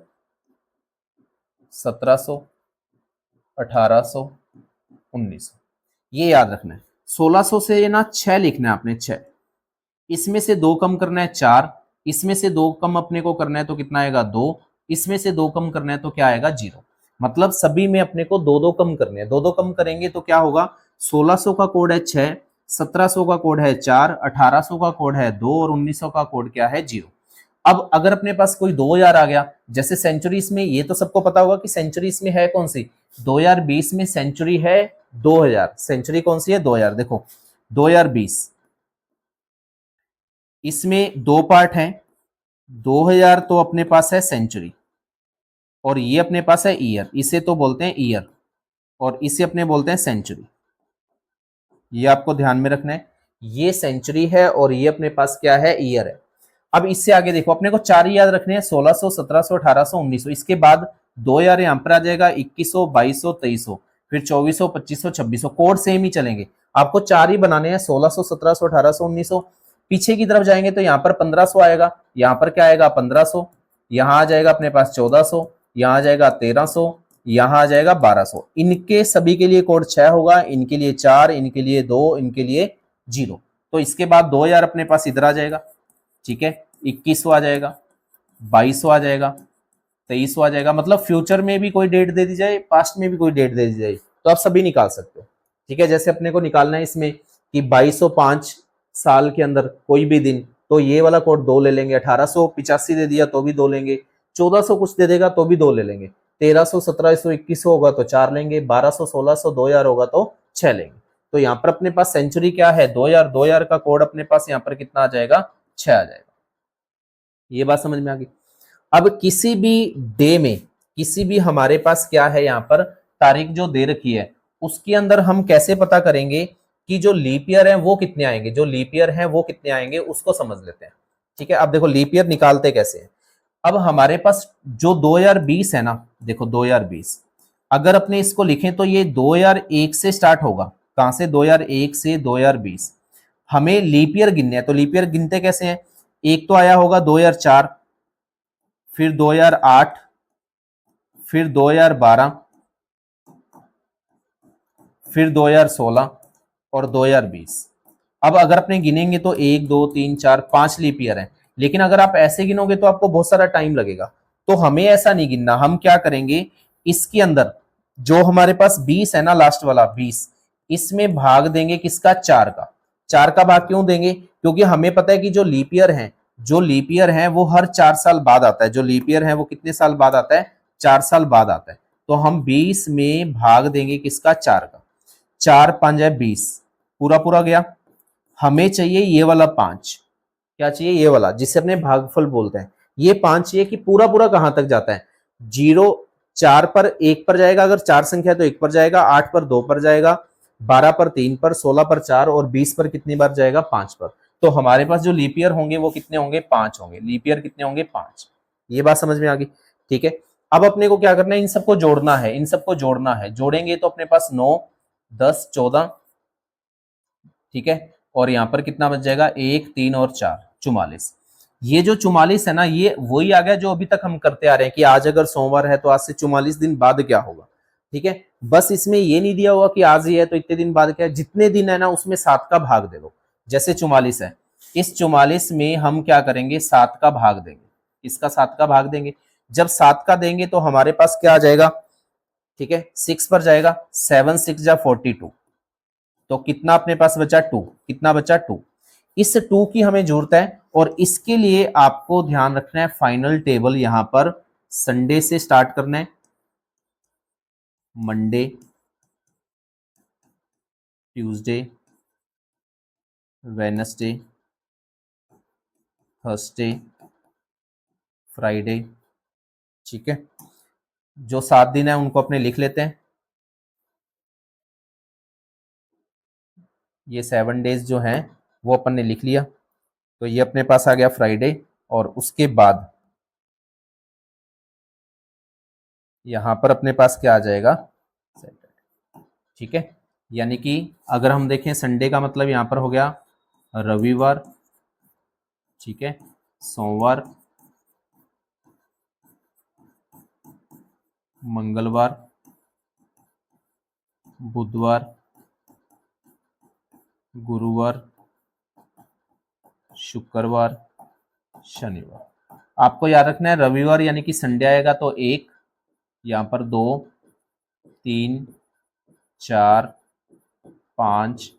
1700, 1800, 1900, ये याद रखना है। 1600 से ना 6 लिखना है आपने, 6। इसमें से 2 कम करना है 4, इसमें से 2 कम अपने को करना है तो कितना आएगा? 2। इसमें से 2 कम करना है तो क्या आएगा? 0। मतलब सभी में अपने को 2 2 कम करने हैं। 2 2 कम करेंगे तो क्या होगा? 1600 का कोड है 6, 1700 का कोड है 4, 1800 का कोड है 2 और 1900 का कोड क्या है? 0। अब अगर अपने पास कोई 2000 आ गया, जैसे सेंचुरीज में ये तो सबको पता होगा कि सेंचुरीज में है कौन सी? 2020 में सेंचुरी है 2000। सेंचुरी कौन सी है? 2000। देखो 2020 इसमें 2 पार्ट हैं। 2000 तो अपने पास है सेंचुरी और ये अपने पास है ईयर। इसे तो बोलते हैं ईयर और इसे अपने बोलते हैं सेंचुरी। ये आपको ध्यान में रखना है। ये सेंचुरी है और ये अपने पास क्या है? ईयर है। अब इससे आगे देखो अपने को 4 ही याद रखने हैं, 1600, 1700, 1800, 1900। इसके बाद 2000 यहां पर आ जाएगा, 2100, 2200, 2300, फिर 2400, 2500, 2600। कोड सेम ही चलेंगे। आपको 4 ही बनाने हैं, 1600, 1700, 1800, 1900। पीछे की तरफ जाएंगे तो यहाँ पर 1500 आएगा, यहाँ पर क्या आएगा? 1500। यहाँ आ जाएगा अपने पास 1400, यहाँ आ जाएगा 1300, यहाँ आ जाएगा 1200। इनके सभी के लिए कोड 6 होगा, इनके लिए 4, इनके लिए 2, इनके लिए 0। तो इसके बाद 2000 अपने पास इधर आ जाएगा। ठीक है, 2100 आ जाएगा, 2200 आ जाएगा, 2300 आ जाएगा। मतलब फ्यूचर में भी कोई डेट दे दी जाए, पास्ट में भी कोई डेट दे दी जाए तो आप सभी निकाल सकते हो। ठीक है, जैसे अपने को निकालना है इसमें कि 2205 साल के अंदर कोई भी दिन, तो ये वाला कोड 2 ले लेंगे। 1885 दे दिया तो भी 2 लेंगे। 1400 कुछ दे देगा तो भी 2 ले लेंगे। 1300, 1700, 2100 होगा तो 4 लेंगे। 1200, 1600, 2000 होगा तो 6 लेंगे। तो यहाँ पर अपने पास सेंचुरी क्या है? 2000। 2000 का कोड अपने पास यहाँ पर कितना आ जाएगा? 6 आ जाएगा। ये बात समझ में आ गई। अब किसी भी डे में, किसी भी हमारे पास क्या है यहाँ पर तारीख जो दे रखी है उसके अंदर हम कैसे पता करेंगे कि जो लीप ईयर है वो कितने आएंगे? जो लीप ईयर है वो कितने आएंगे उसको समझ लेते हैं। ठीक है, अब देखो लीप ईयर निकालते कैसे हैं। अब हमारे पास जो 2020 है ना, देखो 2020 अगर अपने इसको लिखें तो ये 2001 से स्टार्ट होगा। कहां से? 2001 से 2020। हमें लीप ईयर गिनने हैं तो लीप ईयर गिनते कैसे हैं? एक तो आया होगा 2004, फिर 2008, फिर 2012, फिर 2016 और 2020। अब अगर अपने गिनेंगे तो 1 2 3 4 5 लीप ईयर है। लेकिन अगर आप ऐसे गिनोगे तो आपको बहुत सारा टाइम लगेगा। तो हमें ऐसा नहीं गिनना। हम क्या करेंगे, इसके अंदर जो हमारे पास 20 है ना, लास्ट वाला 20, इसमें भाग देंगे किसका? 4 का। 4 का भाग क्यों देंगे? क्योंकि हमें पता है कि जो लीप ईयर है, जो लीप ईयर है वो हर 4 साल बाद आता है। जो लीप ईयर है वो कितने साल बाद आता है? 4 साल बाद आता है। तो हम 20 में भाग देंगे किसका? 4 का। 4 5 है 20, पूरा पूरा गया। हमें चाहिए ये वाला 5। क्या चाहिए? ये वाला जिसे अपने भागफल बोलते हैं। ये 5 चाहिए कि पूरा पूरा कहां तक जाता है? 0 4 पर 1 पर जाएगा, अगर 4 संख्या है तो 1 पर जाएगा, 8 पर 2 पर जाएगा, 12 पर 3 पर, 16 पर 4 और 20 पर कितनी बार जाएगा? 5 पर। तो हमारे पास जो लीप ईयर होंगे वो कितने होंगे, 5 होंगे। लीप ईयर कितने होंगे, 5। ये बात समझ में आ गई, ठीक है। अब अपने को क्या करना है, इन सबको जोड़ना है, इन सबको जोड़ना है। जोड़ेंगे तो अपने पास 9, 10, 14, ठीक है। और यहाँ पर कितना बच जाएगा, 1, 3 और 4, 44। ये जो 44 है ना, ये वही आ गया जो अभी तक हम करते आ रहे हैं कि आज अगर सोमवार है तो आज से 44 दिन बाद क्या होगा, ठीक है। बस इसमें ये नहीं दिया हुआ कि आज ही है तो इतने दिन बाद क्या है, जितने दिन है ना उसमें 7 का भाग दे दो। जैसे 44 है, इस 44 में हम क्या करेंगे, 7 का भाग देंगे। इसका 7 का भाग देंगे। जब 7 का देंगे तो हमारे पास क्या आ जाएगा, ठीक है, 6 पर जाएगा। 7 6 जा 42, तो कितना अपने पास बचा, 2। कितना बचा, 2। इस 2 की हमें जरूरत है और इसके लिए आपको ध्यान रखना है फाइनल टेबल यहां पर संडे से स्टार्ट करना है। Monday, Tuesday, Wednesday, Thursday, Friday, ठीक है। जो 7 दिन है उनको अपने लिख लेते हैं। ये 7 डेज जो हैं वो अपन ने लिख लिया। तो ये अपने पास आ गया फ्राइडे, और उसके बाद यहां पर अपने पास क्या आ जाएगा, सैटरडे, ठीक है। यानी कि अगर हम देखें संडे का मतलब यहां पर हो गया रविवार, ठीक है, सोमवार, मंगलवार, बुधवार, गुरुवार, शुक्रवार, शनिवार। आपको याद रखना है रविवार यानी कि संडे आएगा तो 1, यहाँ पर 2, 3, 4, 5,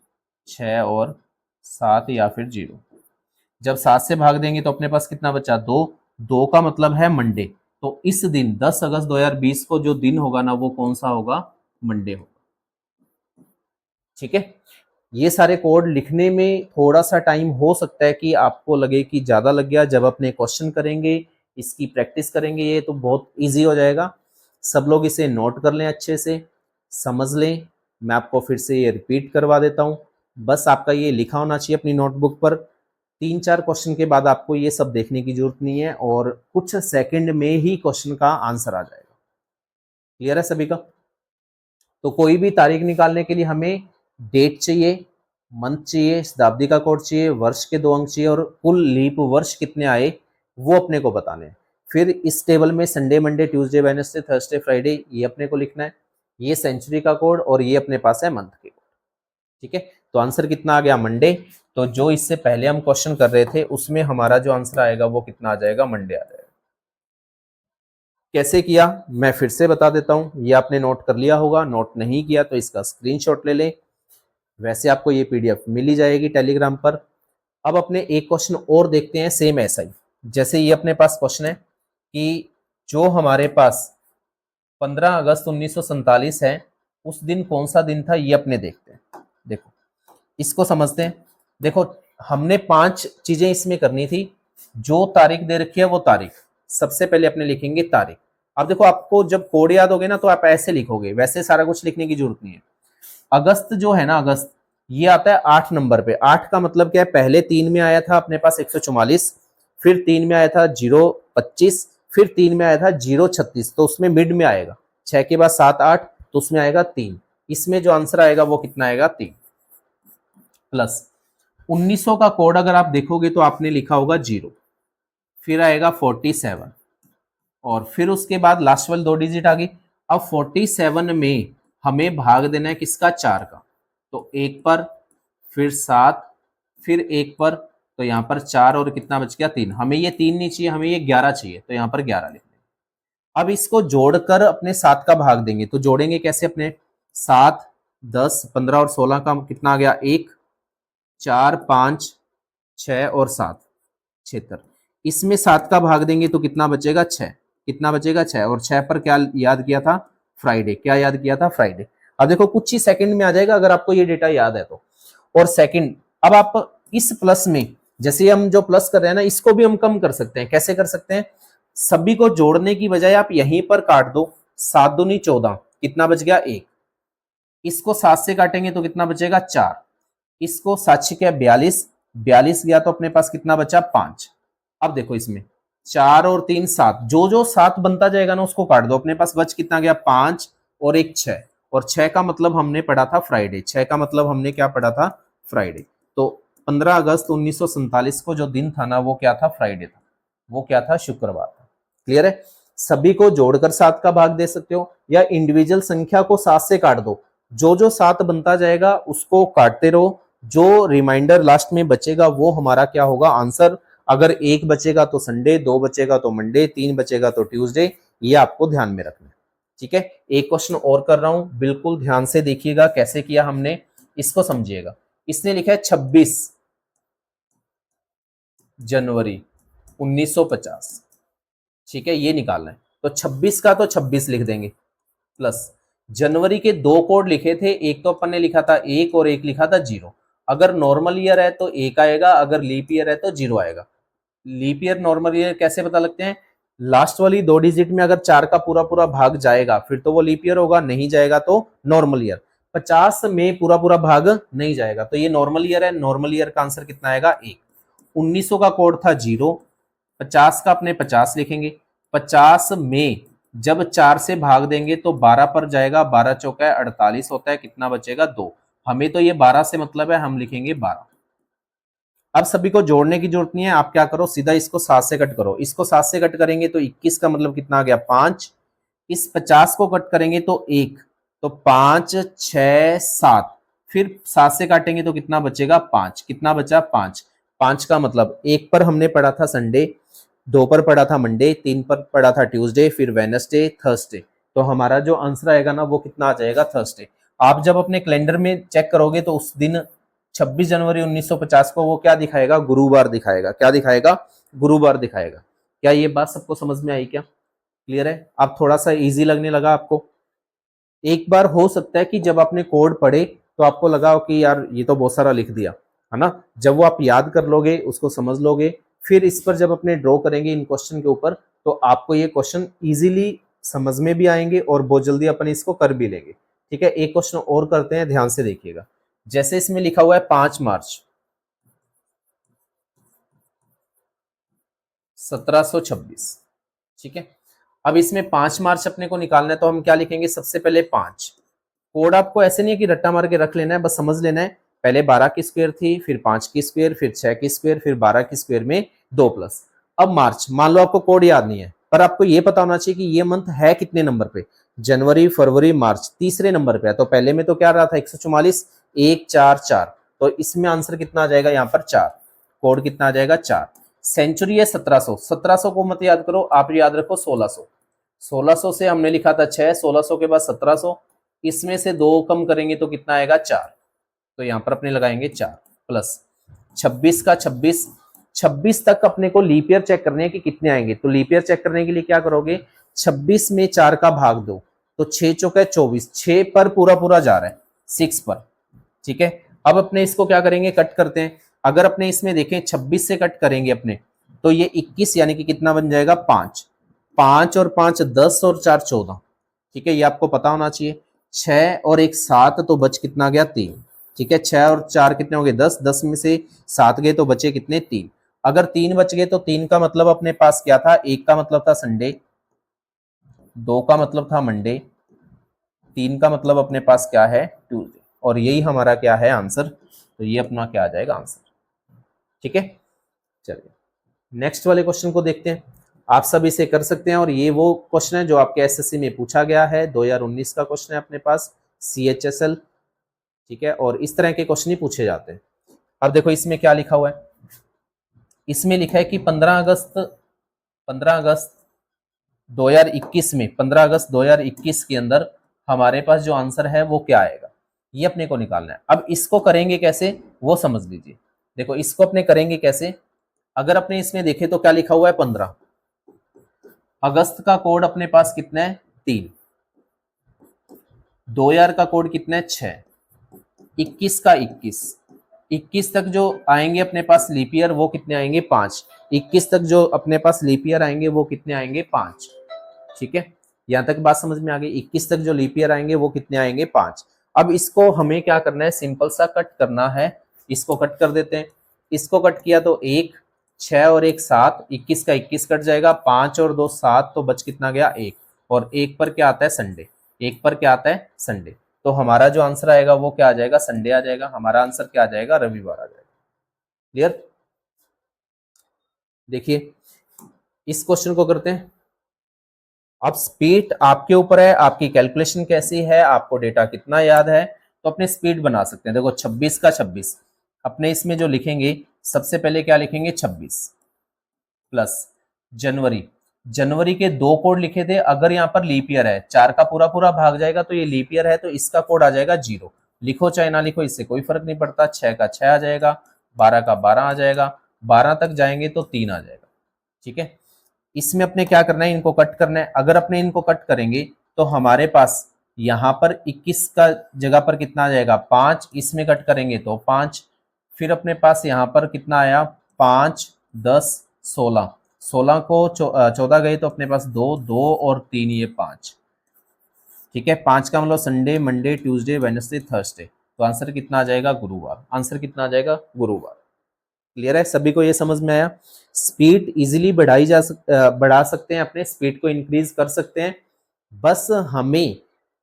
6 और 7 या फिर 0। जब 7 से भाग देंगे तो अपने पास कितना बचा, 2। 2 का मतलब है मंडे। तो इस दिन 10 अगस्त 2020 को जो दिन होगा ना वो कौन सा होगा, मंडे होगा, ठीक है। ये सारे कोड लिखने में थोड़ा सा टाइम हो सकता है कि आपको लगे कि ज़्यादा लग गया। जब अपने क्वेश्चन करेंगे, इसकी प्रैक्टिस करेंगे, ये तो बहुत इजी हो जाएगा। सब लोग इसे नोट कर लें, अच्छे से समझ लें। मैं आपको फिर से ये रिपीट करवा देता हूँ। बस आपका ये लिखा होना चाहिए अपनी नोटबुक पर। 3-4 क्वेश्चन के बाद आपको ये सब देखने की जरूरत नहीं है और कुछ सेकंड में ही क्वेश्चन का आंसर आ जाएगा। क्लियर है सभी का? तो कोई भी तारीख निकालने के लिए हमें डेट चाहिए, मंथ चाहिए, शताब्दी का कोड चाहिए, वर्ष के 2 अंक चाहिए और कुल लीप वर्ष कितने आए वो अपने को बताने हैं। फिर इस टेबल में Sunday, Monday, Tuesday, Wednesday, Thursday, Friday ये अपने को लिखना है। ये सेंचुरी का कोड और ये अपने पास है मंथ के कोड, ठीक है। तो आंसर कितना आ गया, मंडे। तो जो इससे पहले हम क्वेश्चन कर रहे थे उसमें हमारा जो आंसर आएगा वो कितना आ जाएगा, मंडे आ जाएगा। कैसे किया मैं फिर से बता देता हूं। ये आपने नोट कर लिया होगा, नोट नहीं किया तो इसका स्क्रीनशॉट ले लें। वैसे आपको ये पीडीएफ मिल ही जाएगी टेलीग्राम पर। अब अपने एक क्वेश्चन और देखते हैं, सेम ऐसा ही। जैसे ये अपने पास क्वेश्चन है कि जो हमारे पास 15 अगस्त 1947 है, उस दिन कौन सा दिन था, ये अपने देखते हैं। देखो इसको समझते हैं। देखो हमने 5 चीजें इसमें करनी थी। जो तारीख दे रखी है वो तारीख, सबसे पहले अपने लिखेंगे तारीख। अब देखो आपको जब कोड याद होगे ना तो आप ऐसे लिखोगे, वैसे सारा कुछ लिखने की जरूरत नहीं है। अगस्त जो है ना, अगस्त ये आता है 8 नंबर पे। 8 का मतलब क्या है, पहले 3 में आया था अपने पास 144, फिर 3 में आया था 025, फिर 3 में आया था 036, तो उसमें मिड में आएगा। 6 के बाद 7 8 तो उसमें आएगा 3। इसमें जो आंसर आएगा वो कितना आएगा, 3 प्लस 1900 का कोड अगर आप देखोगे तो आपने लिखा होगा 0, फिर आएगा 47 और फिर उसके बाद लास्ट वाली 2 डिजिट आ गई। अब 47 में हमें भाग देना है किसका, 4 का। तो 1 पर, फिर 7, फिर 1 पर, तो यहाँ पर 4 और कितना बच गया, 3। हमें ये 3 नहीं चाहिए, हमें ये 11 चाहिए, तो यहाँ पर 11 लिख देंगे। अब इसको जोड़कर अपने 7 का भाग देंगे। तो जोड़ेंगे कैसे अपने, 7, 10, 15 और 16 का कितना आ गया, 1, 4, 5, 6 और 7, 76। इसमें 7 का भाग देंगे तो कितना बचेगा, 6। कितना बचेगा, 6। और 6 पर क्या याद किया था, फ्राइडे। क्या याद किया था, फ्राइडे। अब देखो कुछ ही सेकंड में आ जाएगा अगर आपको ये डेटा याद है तो। और सेकंड, अब आप इस प्लस में, जैसे हम जो प्लस कर रहे हैं ना, इसको भी हम कम कर सकते हैं। कैसे कर सकते हैं, सभी को जोड़ने की बजाय आप यहीं पर काट दो। 7 दूनी 14, कितना बच गया, 1। इसको 7 से काटेंगे तो कितना बचेगा, 4। इसको 7 6 42, 42 गया तो अपने पास कितना बचा 5। अब देखो इसमें 4 और 3 7, जो जो 7 बनता जाएगा ना उसको काट दो, अपने पास बच कितना गया 5 और एक 6, और 6 का मतलब हमने पढ़ा था फ्राइडे, 6 का मतलब हमने क्या पढ़ा था फ्राइडे। तो 15 अगस्त 1947 को जो दिन था ना वो क्या था फ्राइडे था, वो क्या था शुक्रवार था। क्लियर है। सभी को जोड़कर 7 का भाग दे सकते हो या इंडिविजुअल संख्या को 7 से काट दो, जो जो 7 बनता जाएगा उसको काटते रहो, जो रिमाइंडर लास्ट में बचेगा वो हमारा क्या होगा आंसर। अगर 1 बचेगा तो संडे, 2 बचेगा तो मंडे, 3 बचेगा तो ट्यूसडे, ये आपको ध्यान में रखना है। ठीक है। एक क्वेश्चन और कर रहा हूं, बिल्कुल ध्यान से देखिएगा कैसे किया हमने, इसको समझिएगा। इसने लिखा है 26 जनवरी 1950। ठीक है, ये निकालना है तो 26 का तो 26 लिख देंगे, प्लस जनवरी के 2 कोड लिखे थे, एक तो अपन ने लिखा था 1 और एक लिखा था 0। अगर नॉर्मल ईयर है तो 1 आएगा, अगर लीप ईयर है तो 0 आएगा। लीप ईयर नॉर्मल ईयर कैसे पता लगते हैं, लास्ट वाली 2 डिजिट में अगर 4 का पूरा पूरा भाग जाएगा फिर तो वो लीप ईयर होगा, नहीं जाएगा तो नॉर्मल ईयर। 50 में पूरा पूरा भाग नहीं जाएगा तो ये नॉर्मल ईयर है, नॉर्मल ईयर का आंसर कितना आएगा 1। 1900 का कोड था 0, 50 का अपने 50 लिखेंगे, 50 में जब 4 से भाग देंगे तो 12 पर जाएगा, 12 चौका 48 होता है, कितना बचेगा 2। हमें तो ये 12 से मतलब है, हम लिखेंगे 12। अब सभी को जोड़ने की जरूरत नहीं है, आप क्या करो सीधा इसको 7 से कट करो, इसको 7 से कट करेंगे तो 21 का मतलब कितना आ गया 5, इस 50 को कट करेंगे तो 1, तो 5 6 7, फिर 7 से काटेंगे तो कितना बचेगा 5, कितना बचा 5। 5 का मतलब 1 पर हमने पढ़ा था संडे, 2 पर पढ़ा था मंडे, 3 पर पढ़ा था ट्यूसडे, फिर वेडनेसडे, थर्सडे, तो हमारा जो आंसर आएगा ना वो कितना आ जाएगा थर्सडे। आप जब अपने कैलेंडर में चेक करोगे तो उस दिन 26 जनवरी 1950 को वो क्या दिखाएगा गुरुवार दिखाएगा, क्या दिखाएगा गुरुवार दिखाएगा। क्या ये बात सबको समझ में आई क्या, क्लियर है। अब थोड़ा सा इजी लगने लगा आपको। एक बार हो सकता है कि जब आपने कोड पढ़े तो आपको लगा हो कि यार ये तो बहुत सारा लिख दिया है ना, जब वो आप याद कर लोगे उसको समझ लोगे, फिर इस पर जब अपने ड्रॉ करेंगे इन क्वेश्चन के ऊपर तो आपको ये क्वेश्चन इजीली समझ में भी आएंगे और बहुत जल्दी अपन इसको कर भी लेंगे। ठीक है, एक क्वेश्चन और करते हैं, ध्यान से देखिएगा। जैसे इसमें लिखा हुआ है 5 मार्च 1726। ठीक है, अब इसमें 5 मार्च अपने को निकालना है तो हम क्या लिखेंगे, सबसे पहले 5। कोड आपको ऐसे नहीं है कि रट्टा मार के रख लेना है, बस समझ लेना है। पहले 12 की स्क्वायर थी, फिर 5 की स्क्वायर, फिर 6 की स्क्वायर, फिर 12 की स्क्वायर में 2 प्लस। अब मार्च, मान लो आपको कोड याद नहीं है पर आपको ये पता होना चाहिए कि ये मंथ है कितने नंबर पे, जनवरी फरवरी मार्च तीसरे नंबर पे है, तो पहले में तो क्या रहा था 144, 1 4 4, तो इसमें आंसर कितना आ जाएगा यहाँ पर 4, कोड कितना आ जाएगा 4। सेंचुरी है 1700, 1700 को मत याद करो, आप याद रखो 1600, 1600 से हमने लिखा था 6, 1600 के बाद 1700, इसमें से 2 कम करेंगे तो कितना आएगा 4, तो यहां पर अपने लगाएंगे 4 प्लस 26 का 26, 26 तक अपने को लीप ईयर चेक करने हैं कि कितने आएंगे, तो लीप ईयर चेक करने के लिए क्या करोगे, 26 में 4 का भाग दो तो 6 चौका 24, 6 पर पूरा पूरा जा रहा है 6 पर। ठीक है, अब अपने इसको क्या करेंगे कट करते हैं, अगर अपने इसमें देखें 26 से कट करेंगे अपने तो ये 21 यानी कि कितना बन जाएगा 5, 5 और 5 10 और 4 14। ठीक है, ये आपको पता होना चाहिए। 6 और 1 7 तो बच कितना गया 3। ठीक है, 6 और 4 कितने हो गए 10, 10 में से 7 गए तो बचे कितने 3। अगर 3 बच गए तो 3 का मतलब अपने पास क्या था, 1 का मतलब था संडे, 2 का मतलब था मंडे, 3 का मतलब अपने पास क्या है ट्यूसडे, और यही हमारा क्या है आंसर, तो ये अपना क्या आ जाएगा आंसर। ठीक है, चलिए नेक्स्ट वाले क्वेश्चन को देखते हैं। आप सब इसे कर सकते हैं और ये वो क्वेश्चन है जो आपके एसएससी में पूछा गया है, 2019 का क्वेश्चन है अपने पास, CHSL। ठीक है, और इस तरह के क्वेश्चन ही पूछे जाते हैं। अब देखो इसमें क्या लिखा हुआ है, इसमें लिखा है कि 15 अगस्त 2021 में, 15 अगस्त 2021 के अंदर हमारे पास जो आंसर है वो क्या आएगा, ये अपने को निकालना है। अब इसको करेंगे कैसे वो समझ लीजिए। देखो इसको अपने करेंगे कैसे, अगर अपने इसमें देखें तो क्या लिखा हुआ है 15, अगस्त का कोड अपने पास कितना है 3, 2000 का कोड कितना है 6, 21 का 21 तक जो आएंगे अपने पास लीप ईयर वो कितने आएंगे 5, 21 तक जो अपने पास लीप ईयर आएंगे वो कितने आएंगे 5। ठीक है, यहां तक बात समझ में आ गई। 21 तक जो लीप ईयर आएंगे वो कितने आएंगे 5। अब इसको हमें क्या करना है, सिंपल सा कट करना है, इसको कट कर देते हैं। इसको कट किया तो 1, 6 और 1 7, 21 का 21 कट जाएगा, 5 और 2 7, तो बच कितना गया 1, और 1 पर क्या आता है संडे, 1 पर क्या आता है संडे, तो हमारा जो आंसर आएगा वो क्या आ जाएगा, संडे आ जाएगा, हमारा आंसर क्या आ जाएगा, रविवार आ जाएगा। क्लियर। देखिए इस क्वेश्चन को करते हैं। अब स्पीड आपके ऊपर है, आपकी कैलकुलेशन कैसी है, आपको डेटा कितना याद है, तो अपने स्पीड बना सकते हैं। देखो 26 का 26, अपने इसमें जो लिखेंगे सबसे पहले क्या लिखेंगे 26 प्लस जनवरी, जनवरी के 2 कोड लिखे थे, अगर यहाँ पर लीप ईयर है 4 का पूरा पूरा भाग जाएगा तो ये लीप ईयर है, तो इसका कोड आ जाएगा 0, लिखो चाहे ना लिखो इससे कोई फर्क नहीं पड़ता, 6 का 6 आ जाएगा, 12 का 12 आ जाएगा, 12 तक जाएंगे तो 3 आ जाएगा। ठीक है, इसमें अपने क्या करना है, इनको कट करना है। अगर अपने इनको कट करेंगे तो हमारे पास यहाँ पर 21 का जगह पर कितना आ जाएगा 5, इसमें कट करेंगे तो 5, फिर अपने पास यहाँ पर कितना आया 5 10 16, 16 को 14 गए तो अपने पास 2 2 और 3 ये 5। ठीक है, 5 का मतलब Sunday Monday Tuesday Wednesday Thursday, तो आंसर कितना आ जाएगा गुरुवार, आंसर कितना आ जाएगा गुरुवार। क्लियर है, सभी को ये समझ में आया। स्पीड इजीली बढ़ा सकते हैं, अपने स्पीड को इंक्रीज कर सकते हैं, बस हमें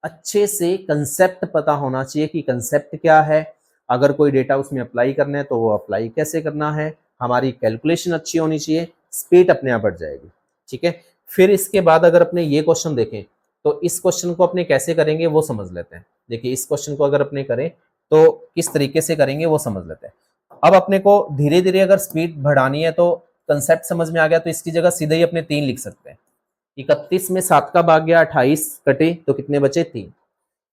अच्छे से कंसेप्ट पता होना चाहिए कि कंसेप्ट क्या है, अगर कोई डेटा उसमें अप्लाई करना है तो वो अप्लाई कैसे करना है, हमारी कैलकुलेशन अच्छी होनी चाहिए, स्पीड अपने आप बढ़ जाएगी। ठीक है, फिर इसके बाद अगर अपने ये क्वेश्चन देखें तो इस क्वेश्चन को अपने कैसे करेंगे वो समझ लेते हैं। देखिए इस क्वेश्चन को अगर अपने करें तो किस तरीके से करेंगे वो समझ लेते हैं। अब अपने को धीरे धीरे अगर स्पीड बढ़ानी है तो कंसेप्ट समझ में आ गया, तो इसकी जगह सीधे ही अपने 3 लिख सकते हैं। 31 में 7 का भाग गया 28 कटे तो कितने बचे 3।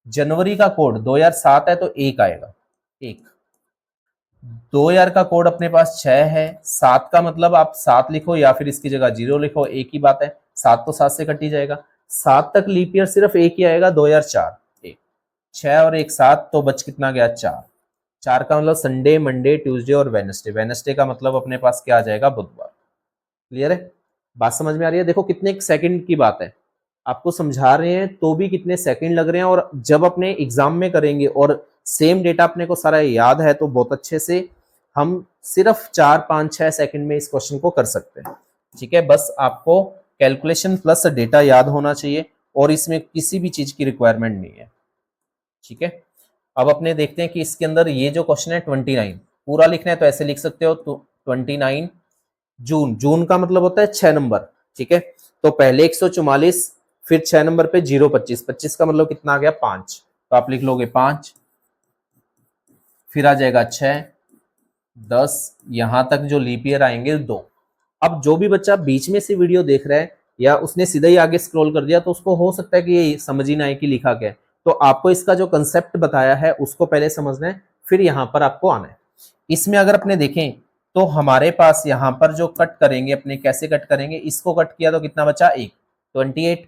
जनवरी का कोड 2007 है तो 1 आएगा 1। 2000 का कोड अपने पास 6 है, 7 का मतलब आप 7 लिखो या फिर इसकी जगह 0 लिखो, एक ही बात है, 7 तो 7 से कट ही जाएगा। 7 तक लीप ईयर सिर्फ एक ही आएगा 2004, 1 6 और 1 7, तो बच कितना गया 4। 4 का मतलब संडे मंडे ट्यूसडे और वेडनेसडे, वेडनेसडे का मतलब अपने पास क्या आ जाएगा बुधवार। क्लियर है, बात समझ में आ रही है। देखो कितने सेकंड की बात है, आपको समझा रहे हैं तो भी कितने सेकंड लग रहे हैं, और जब अपने एग्जाम में करेंगे और सेम डेटा अपने को सारा याद है तो बहुत अच्छे से हम सिर्फ 4 5 6 सेकंड में इस क्वेश्चन को कर सकते हैं। ठीक है, बस आपको कैलकुलेशन प्लस डेटा याद होना चाहिए और इसमें किसी भी चीज की रिक्वायरमेंट नहीं है। ठीक है, अब अपने देखते हैं कि इसके अंदर ये जो क्वेश्चन है 29 पूरा लिखना है तो ऐसे लिख सकते हो, तो 29 जून, जून का मतलब होता है 6 नंबर। ठीक है, तो पहले 144, फिर 6 नंबर पे 025, 25 का मतलब कितना आ गया 5, तो आप लिख लोगे 5, फिर आ जाएगा 6 10, यहां तक जो लीप ईयर आएंगे 2। अब जो भी बच्चा बीच में से वीडियो देख रहा है या उसने सीधा ही आगे स्क्रॉल कर दिया तो उसको हो सकता है कि ये समझ ही ना आए कि लिखा क्या है, तो आपको इसका जो कंसेप्ट बताया है उसको पहले समझना है, फिर यहाँ पर आपको आना है। इसमें अगर अपने देखें तो हमारे पास यहाँ पर जो कट करेंगे अपने कैसे कट करेंगे, इसको कट किया तो कितना बचा 1 28,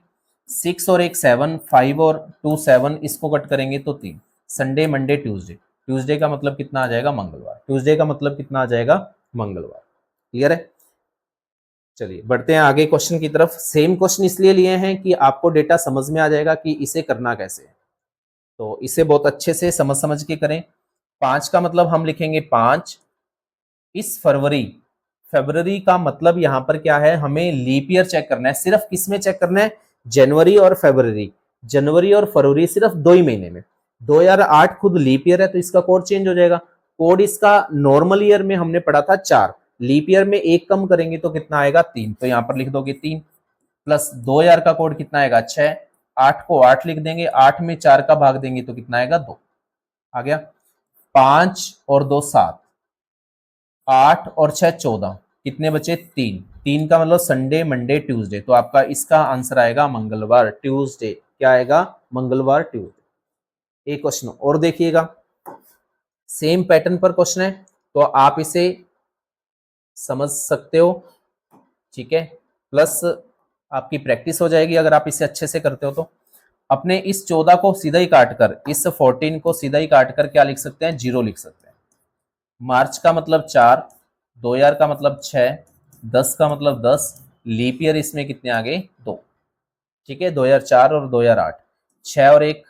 6 और 1 7, 5 और 2 7, इसको कट करेंगे तो 3। संडे मंडे ट्यूसडे, ट्यूसडे का मतलब कितना आ जाएगा मंगलवार, ट्यूसडे का मतलब कितना आ जाएगा मंगलवार। क्लियर है, चलिए बढ़ते हैं आगे क्वेश्चन की तरफ। सेम क्वेश्चन इसलिए लिए हैं कि आपको डेटा समझ में आ जाएगा कि इसे करना कैसे है, तो इसे बहुत अच्छे से समझ समझ के करें। 5 का मतलब हम लिखेंगे 5 इस फरवरी, फरवरी का मतलब यहाँ पर क्या है, हमें लीप ईयर चेक करना है, सिर्फ किसमें चेक करना है, जनवरी और फरवरी, जनवरी और फरवरी सिर्फ 2 ही महीने में। 2008 खुद लीप ईयर है तो इसका कोड चेंज हो जाएगा, कोड इसका नॉर्मल ईयर में हमने पढ़ा था 4, लीप ईयर में 1 कम करेंगे तो कितना आएगा 3, तो यहाँ पर लिख दोगे 3 प्लस 2000 का कोड कितना आएगा 6, 8 को 8 लिख देंगे, 8 में 4 का भाग देंगे तो कितना आएगा 2 आ गया, 5 और 2 7, 8 और 6 14, कितने बचे 3, 3 का मतलब संडे मंडे ट्यूसडे, तो आपका इसका आंसर आएगा मंगलवार ट्यूसडे, क्या आएगा मंगलवार ट्यूसडे। एक क्वेश्चन और देखिएगा, सेम पैटर्न पर क्वेश्चन है तो आप इसे समझ सकते हो। ठीक है, प्लस आपकी प्रैक्टिस हो जाएगी अगर आप इसे अच्छे से करते हो तो। अपने इस 14 को सीधा ही काट कर, इस 14 को सीधा ही काट कर क्या लिख सकते हैं 0 लिख सकते हैं। मार्च का मतलब 4, 2000 का मतलब 6, 10 का मतलब 10, लीप ईयर इसमें कितने आ गए 2। ठीक है, 2004 और 2008, 6 और 1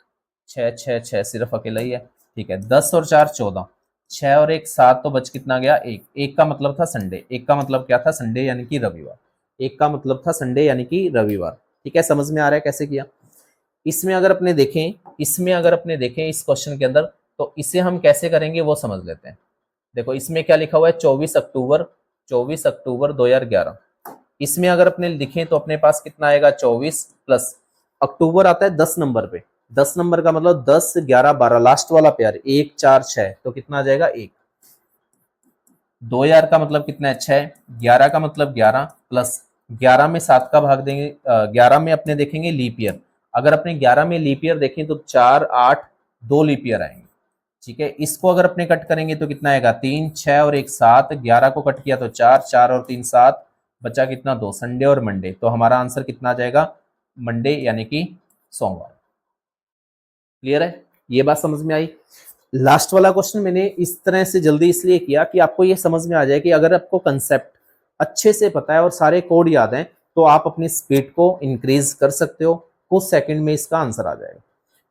6 6 6 सिर्फ अकेला ही है। ठीक है, 10 और 4 14, 6 और 1 7, तो बच कितना गया 1। 1 का मतलब था संडे, 1 का मतलब क्या था संडे यानी कि रविवार, 1 का मतलब था संडे यानी कि रविवार। ठीक है, समझ में आ रहा है कैसे किया। इसमें अगर अपने देखें इस क्वेश्चन के अंदर, तो इसे हम कैसे करेंगे वो समझ लेते हैं। देखो इसमें क्या लिखा हुआ है 24 अक्टूबर 2011। इसमें अगर अपने लिखें तो अपने पास कितना आएगा 24 प्लस अक्टूबर आता है 10 नंबर पे, 10 नंबर का मतलब 10 11 12 लास्ट वाला पेयर 1 4 6, तो कितना आ जाएगा 1। 2000 का मतलब कितना है 6, 11 का मतलब 11 प्लस 11 में 7 का भाग देंगे, 11 में अपने देखेंगे लीप ईयर, अगर अपने 11 में लीप ईयर देखें तो 4 8 2 लीप ईयर आएंगे। ठीक है, इसको अगर अपने कट करेंगे तो कितना आएगा 3 6 और 1 7, 11 को कट किया तो 4 4 और 3 7, बचा कितना 2, संडे और मंडे, तो हमारा आंसर कितना आ जाएगा मंडे यानी कि सोमवार। क्लियर है, ये बात समझ में आई। लास्ट वाला क्वेश्चन मैंने इस तरह से जल्दी इसलिए किया कि आपको ये समझ में आ जाए कि अगर आपको कंसेप्ट अच्छे से पता है और सारे कोड याद हैं तो आप अपनी स्पीड को इंक्रीज कर सकते हो, कुछ सेकंड में इसका आंसर आ जाएगा।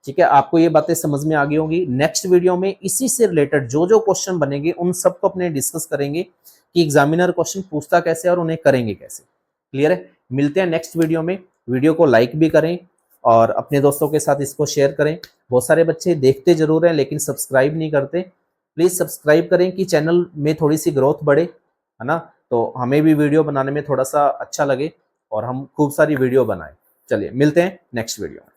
ठीक है, आपको ये बातें समझ में आ गई होंगी। नेक्स्ट वीडियो में इसी से रिलेटेड जो जो क्वेश्चन बनेंगे उन सबको अपने डिस्कस करेंगे कि एग्जामिनर क्वेश्चन पूछता कैसे और उन्हें करेंगे कैसे। क्लियर है, मिलते हैं नेक्स्ट वीडियो में। वीडियो को लाइक भी करें और अपने दोस्तों के साथ इसको शेयर करें। बहुत सारे बच्चे देखते जरूर हैं लेकिन सब्सक्राइब नहीं करते, प्लीज सब्सक्राइब करें कि चैनल में थोड़ी सी ग्रोथ बढ़े, है ना, तो हमें भी वीडियो बनाने में थोड़ा सा अच्छा लगे और हम खूब सारी वीडियो बनाएं। चलिए मिलते हैं नेक्स्ट वीडियो में।